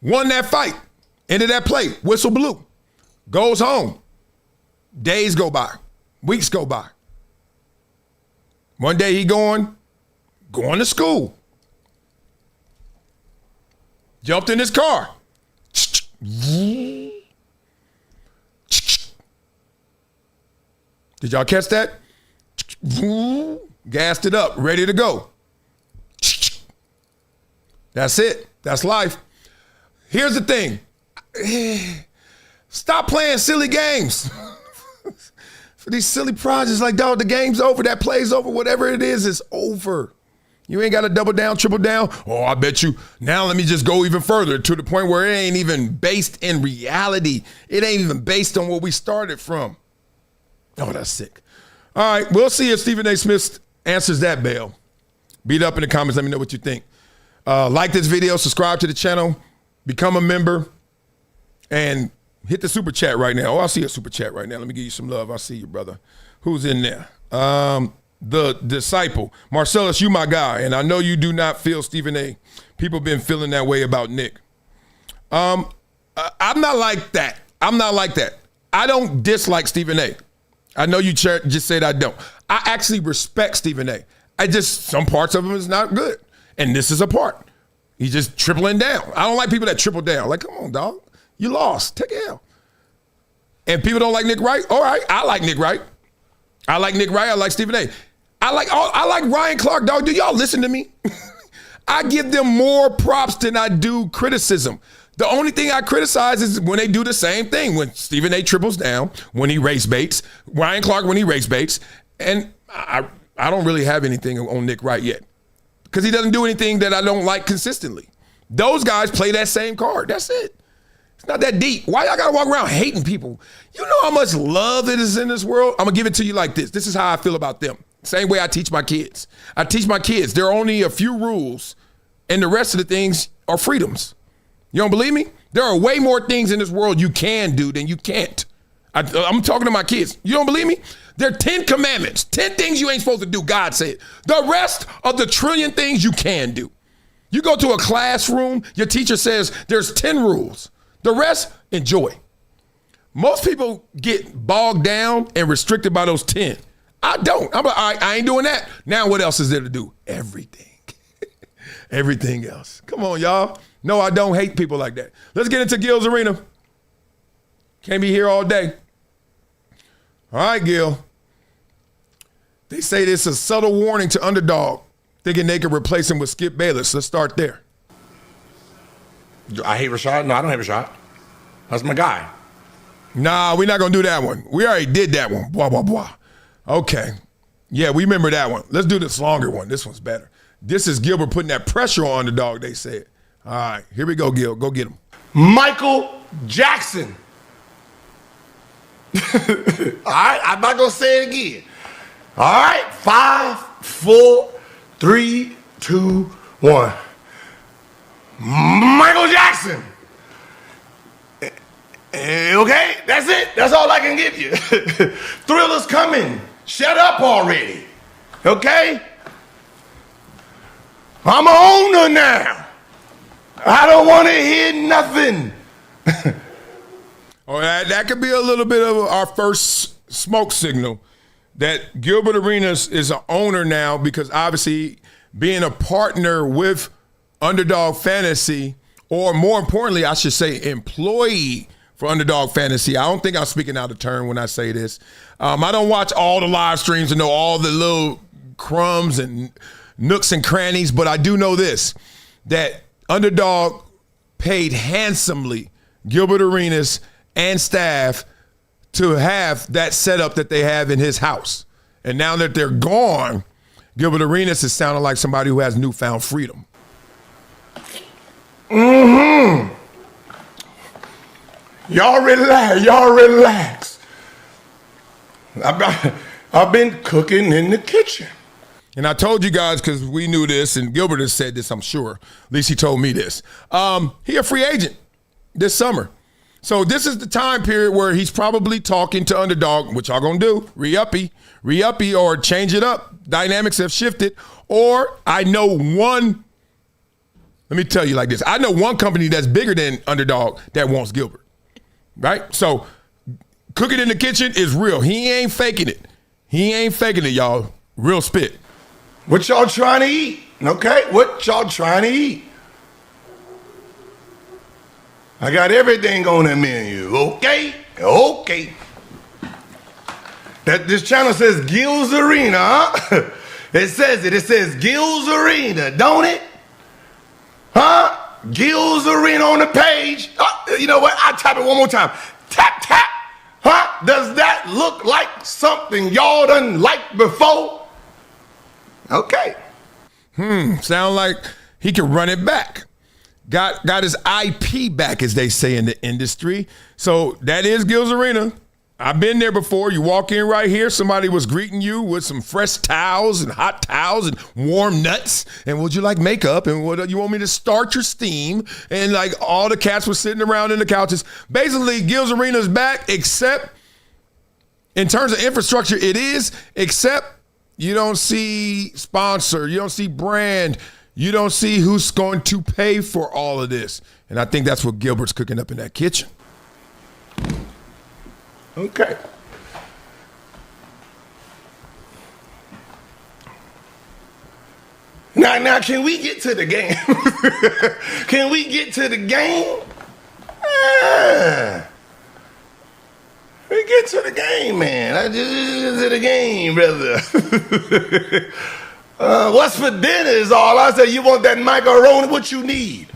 Won that fight. Ended that play. Whistle blew. Goes home. Days go by. Weeks go by. One day he going to school. Jumped in his car. Did y'all catch that? Gassed it up, ready to go. That's it. That's life. Here's the thing. Stop playing silly games. For these silly projects, like, dog, the game's over. That play's over. Whatever it is, it's over. You ain't got to double down, triple down. Oh, I bet you. Now let me just go even further to the point where it ain't even based in reality. It ain't even based on where we started from. Oh, that's sick. All right, we'll see if Stephen A. Smith answers that bail. Beat up in the comments. Let me know what you think. Like this video, subscribe to the channel, become a member, and hit the super chat right now. Oh, I see a super chat right now. Let me give you some love. I see you, brother. Who's in there? The Disciple. Marcellus, you my guy, and I know you do not feel Stephen A. People been feeling that way about Nick. I'm not like that. I'm not like that. I don't dislike Stephen A. I know you just said I don't. I actually respect Stephen A. Some parts of him is not good. And this is a part. He's just tripling down. I don't like people that triple down. Like, come on, dog. You lost. Take it out. And people don't like Nick Wright. All right, I like Nick Wright. I like Nick Wright. I like Stephen A. I like Ryan Clark, dog. Do y'all listen to me? I give them more props than I do criticism. The only thing I criticize is when they do the same thing. When Stephen A. triples down, when he race baits, Ryan Clark when he race baits, and I don't really have anything on Nick Wright yet because he doesn't do anything that I don't like consistently. Those guys play that same card. That's it. It's not that deep. Why y'all gotta walk around hating people? You know how much love it is in this world? I'm gonna give it to you like this. This is how I feel about them. Same way I teach my kids. I teach my kids there are only a few rules and the rest of the things are freedoms. You don't believe me? There are way more things in this world you can do than you can't. I'm talking to my kids. You don't believe me? There are 10 commandments, 10 things you ain't supposed to do, God said. The rest of the trillion things you can do. You go to a classroom, your teacher says there's 10 rules. The rest, enjoy. Most people get bogged down and restricted by those 10. I don't. I'm like, all right, I ain't doing that. Now what else is there to do? Everything. Everything else. Come on, y'all. No, I don't hate people like that. Let's get into Gil's Arena. Can't be here all day. All right, Gil. They say this is a subtle warning to Underdog, thinking they could replace him with Skip Bayless. Let's start there. I hate Rashad? No, I don't hate Rashad. That's my guy. Nah, we're not going to do that one. We already did that one. Blah, blah, blah. Okay. Yeah, we remember that one. Let's do this longer one. This one's better. This is Gilbert putting that pressure on Underdog, they said. All right, here we go, Gil. Go get him. Michael Jackson. All right, I'm not going to say it again. All right, 5, 4, 3, 2, 1. Michael Jackson. Okay, that's it. That's all I can give you. Thriller's coming. Shut up already. Okay? I'm an owner now. I don't want to hear nothing. Oh, that could be a little bit of our first smoke signal that Gilbert Arenas is an owner now because obviously being a partner with Underdog Fantasy, or more importantly, I should say employee for Underdog Fantasy. I don't think I'm speaking out of turn when I say this. I don't watch all the live streams and know all the little crumbs and nooks and crannies, but I do know this, that Underdog paid handsomely Gilbert Arenas and staff to have that setup that they have in his house. And now that they're gone, Gilbert Arenas is sounding like somebody who has newfound freedom. Mm-hmm. Y'all relax. Y'all relax. I've been cooking in the kitchen. And I told you guys, because we knew this, and Gilbert has said this, I'm sure. At least he told me this. He a free agent this summer. So this is the time period where he's probably talking to Underdog, what y'all gonna do? Re-uppy, or change it up. Dynamics have shifted. Or I know one, let me tell you like this. I know one company that's bigger than Underdog that wants Gilbert, right? So cooking in the kitchen is real. He ain't faking it. He ain't faking it, y'all. Real spit. What y'all trying to eat? Okay, what y'all trying to eat? I got everything on the menu. Okay, okay. This channel says Gil's Arena, huh? It says Gil's Arena, don't it? Huh? Gils Arena on the page. You know what? I'll type it one more time. Tap, tap. Huh? Does that look like something y'all done liked before? Okay. Sound like he can run it back. Got his IP back, as they say in the industry. So that is Gils Arena. I've been there before. You walk in right here, somebody was greeting you with some fresh towels and hot towels and warm nuts. And would you like makeup? And what you want me to start your steam? And like all the cats were sitting around in the couches. Basically, Gils Arena's back, except in terms of infrastructure, it is, except you don't see sponsor, you don't see brand, you don't see who's going to pay for all of this. And I think that's what Gilbert's cooking up in that kitchen. Okay. Now, can we get to the game? Can we get to the game? We get to the game, man. I just to the game, brother. What's for dinner is all I say. You want that macaroni? What you need?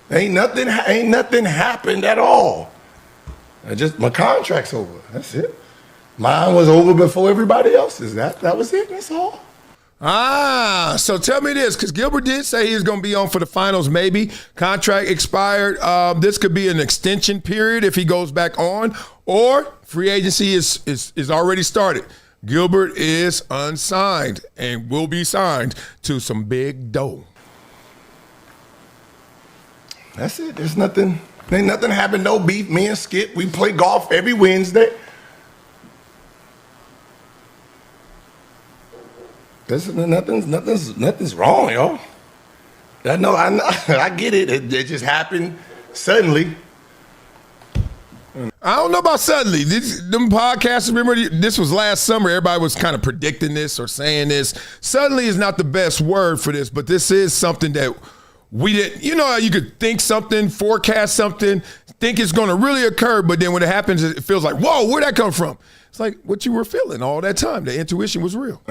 Ain't nothing happened at all. My contract's over. That's it. Mine was over before everybody else's. That was it. That's all. So tell me this, because Gilbert did say he was going to be on for the finals, maybe. Contract expired. This could be an extension period if he goes back on, or free agency is already started. Gilbert is unsigned and will be signed to some big dough. That's it. Ain't nothing happened. No beef. Me and Skip, we play golf every Wednesday. Nothing's wrong, y'all. I know. I get it. It just happened suddenly. I don't know about suddenly. Them podcasts, remember, this was last summer. Everybody was kind of predicting this or saying this. Suddenly is not the best word for this, but this is something that we didn't, you know how you could think something, forecast something, think it's going to really occur, but then when it happens, it feels like, whoa, where'd that come from? It's like what you were feeling all that time. The intuition was real.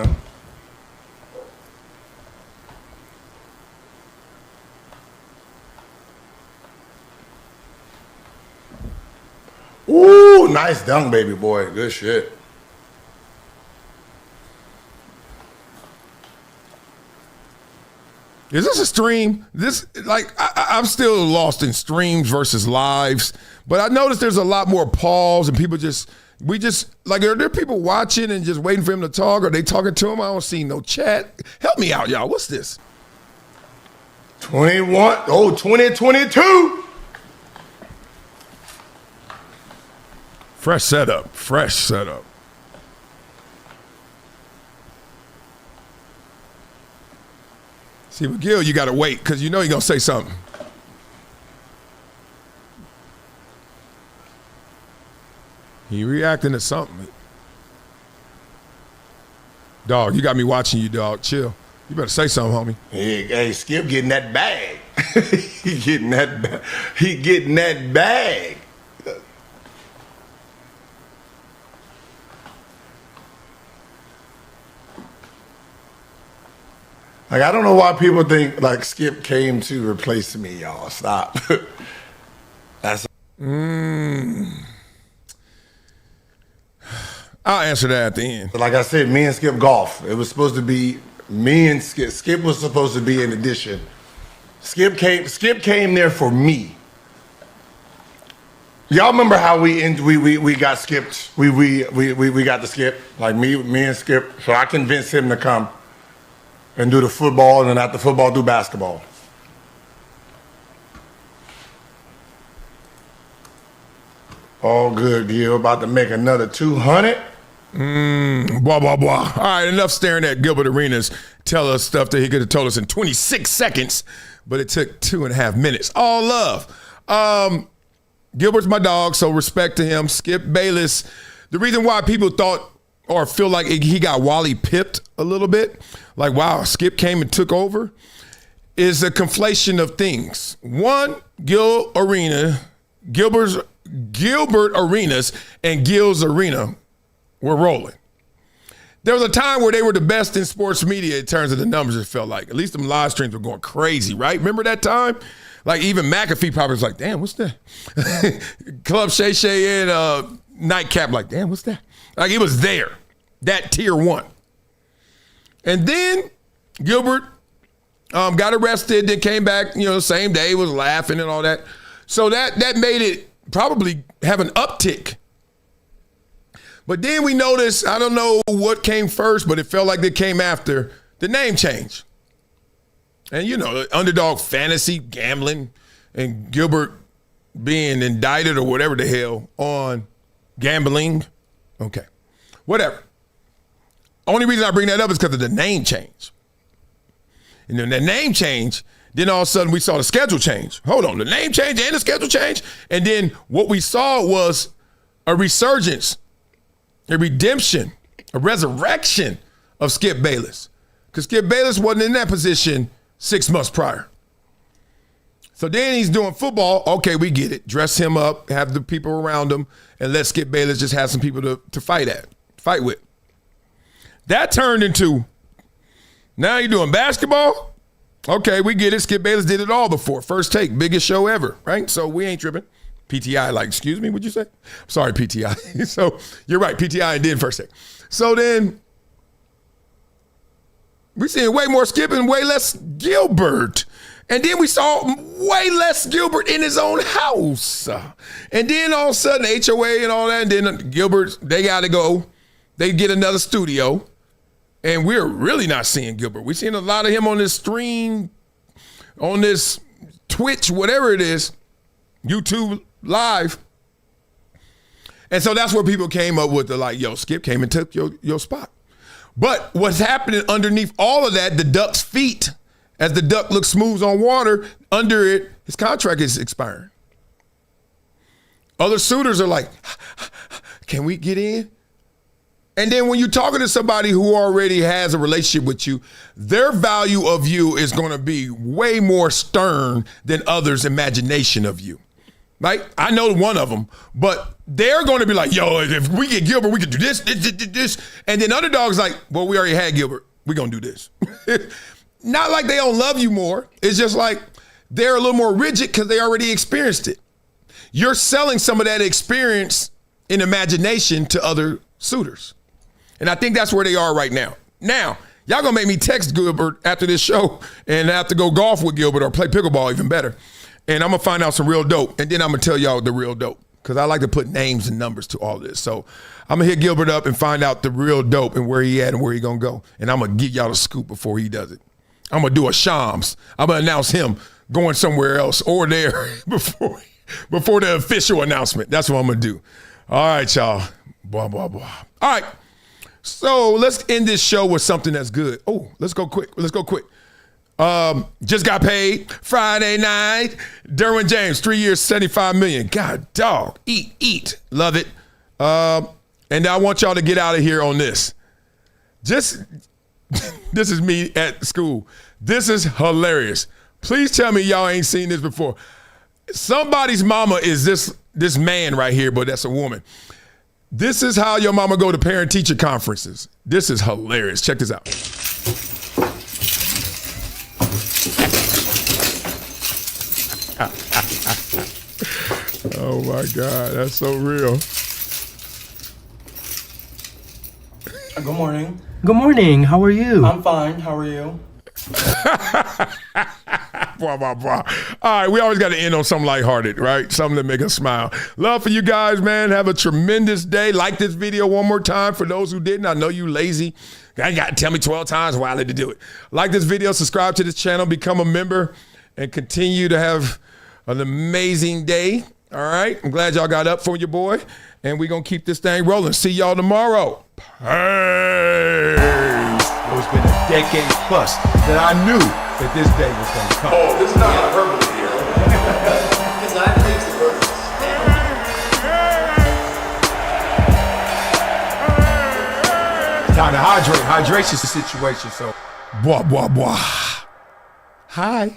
Ooh, nice dunk, baby boy. Good shit. Is this a stream? I'm still lost in streams versus lives, but I noticed there's a lot more pause and people are there people watching and just waiting for him to talk? Are they talking to him? I don't see no chat. Help me out, y'all. What's this? 2022. Fresh setup. See, with Gil, you got to wait because you know he's going to say something. He reacting to something. Dog, you got me watching you, dog. Chill. You better say something, homie. Hey, Skip getting that bag. He getting that bag. Like, I don't know why people think, like, Skip came to replace me, y'all. Stop. That's... I'll answer that at the end. Like I said, me and Skip golf. It was supposed to be me and Skip. Skip was supposed to be an addition. Skip came there for me. Y'all remember how we got skipped? We got the Skip. Like me and Skip. So I convinced him to come and do the football, and then after football, do basketball. All good, Gil. About to make another 200. Blah, blah, blah. All right, enough staring at Gilbert Arenas. Tell us stuff that he could have told us in 26 seconds, but it took 2.5 minutes. All love. Gilbert's my dog, so respect to him. Skip Bayless. The reason why people thought or feel like he got Wally pipped a little bit, like, wow, Skip came and took over, is a conflation of things. One, Gilbert Arenas and Gil's Arena were rolling. There was a time where they were the best in sports media in terms of the numbers, it felt like. At least them live streams were going crazy, right? Remember that time? Like even McAfee probably was like, damn, what's that? Club Shay Shay and Nightcap, like, damn, what's that? Like it was there, that tier one. And then Gilbert got arrested, then came back, same day, was laughing and all that. So that made it probably have an uptick. But then we noticed, I don't know what came first, but it felt like it came after the name change. And Underdog fantasy gambling and Gilbert being indicted or whatever the hell on gambling. Okay, whatever. Only reason I bring that up is because of the name change. And then the name change, then all of a sudden we saw the schedule change. Hold on, the name change and the schedule change. And then what we saw was a resurgence, a redemption, a resurrection of Skip Bayless. Because Skip Bayless wasn't in that position 6 months prior. So then he's doing football. Okay, we get it. Dress him up, have the people around him, and let Skip Bayless just have some people to fight with. That turned into, now you're doing basketball? Okay, we get it. Skip Bayless did it all before. First Take, biggest show ever, right? So we ain't tripping. PTI, like, excuse me, what'd you say? Sorry, PTI. So you're right, PTI did First Take. So then we're seeing way more Skip and way less Gilbert. And then we saw way less Gilbert in his own house. And then all of a sudden, HOA and all that, and then Gilbert, they got to go. They get another studio. And we're really not seeing Gilbert. We're seeing a lot of him on this stream, on this Twitch, whatever it is, YouTube Live. And so that's where people came up with Skip came and took your spot. But what's happening underneath all of that, the duck's feet, as the duck looks smooth on water, under it, his contract is expiring. Other suitors are like, can we get in? And then when you're talking to somebody who already has a relationship with you, their value of you is going to be way more stern than others' imagination of you. Right? I know one of them, but they're going to be like, yo, if we get Gilbert, we can do this. And then Underdog's like, well, we already had Gilbert. We're going to do this. Not like they don't love you more. It's just like they're a little more rigid because they already experienced it. You're selling some of that experience in imagination to other suitors. And I think that's where they are right now. Now, y'all gonna make me text Gilbert after this show and have to go golf with Gilbert or play pickleball, even better. And I'm gonna find out some real dope. And then I'm gonna tell y'all the real dope, because I like to put names and numbers to all this. So I'm gonna hit Gilbert up and find out the real dope and where he at and where he gonna go. And I'm gonna give y'all the scoop before he does it. I'm gonna do a Shams. I'm gonna announce him going somewhere else or there before the official announcement. That's what I'm gonna do. All right, y'all. Blah, blah, blah. All right. So let's end this show with something that's good. Oh, let's go quick. Just got paid Friday night. Derwin James, 3 years, $75 million. God, dog, eat. Love it. And I want y'all to get out of here on this. This is me at school. This is hilarious. Please tell me y'all ain't seen this before. Somebody's mama is this man right here, but that's a woman. This is how your mama go to parent-teacher conferences. This is hilarious. Check this out. Oh, my God. That's so real. Good morning. Good morning. How are you? I'm fine. How are you? Blah, blah, blah. All right, we always got to end on something lighthearted, right? Something that make us smile. Love for you guys, man. Have a tremendous day. Like this video one more time for those who didn't. I know you lazy. I got to tell me 12 times why I had to do it. Like this video, subscribe to this channel, become a member, and continue to have an amazing day. All right? I'm glad y'all got up for your boy, and we're going to keep this thing rolling. See y'all tomorrow. Hey! It's been a decade plus that I knew that this day was going to come. Oh, this is not hyperbole here. Because I think the time to hydrate. Hydration's the situation, so. Blah, blah, blah. Hi.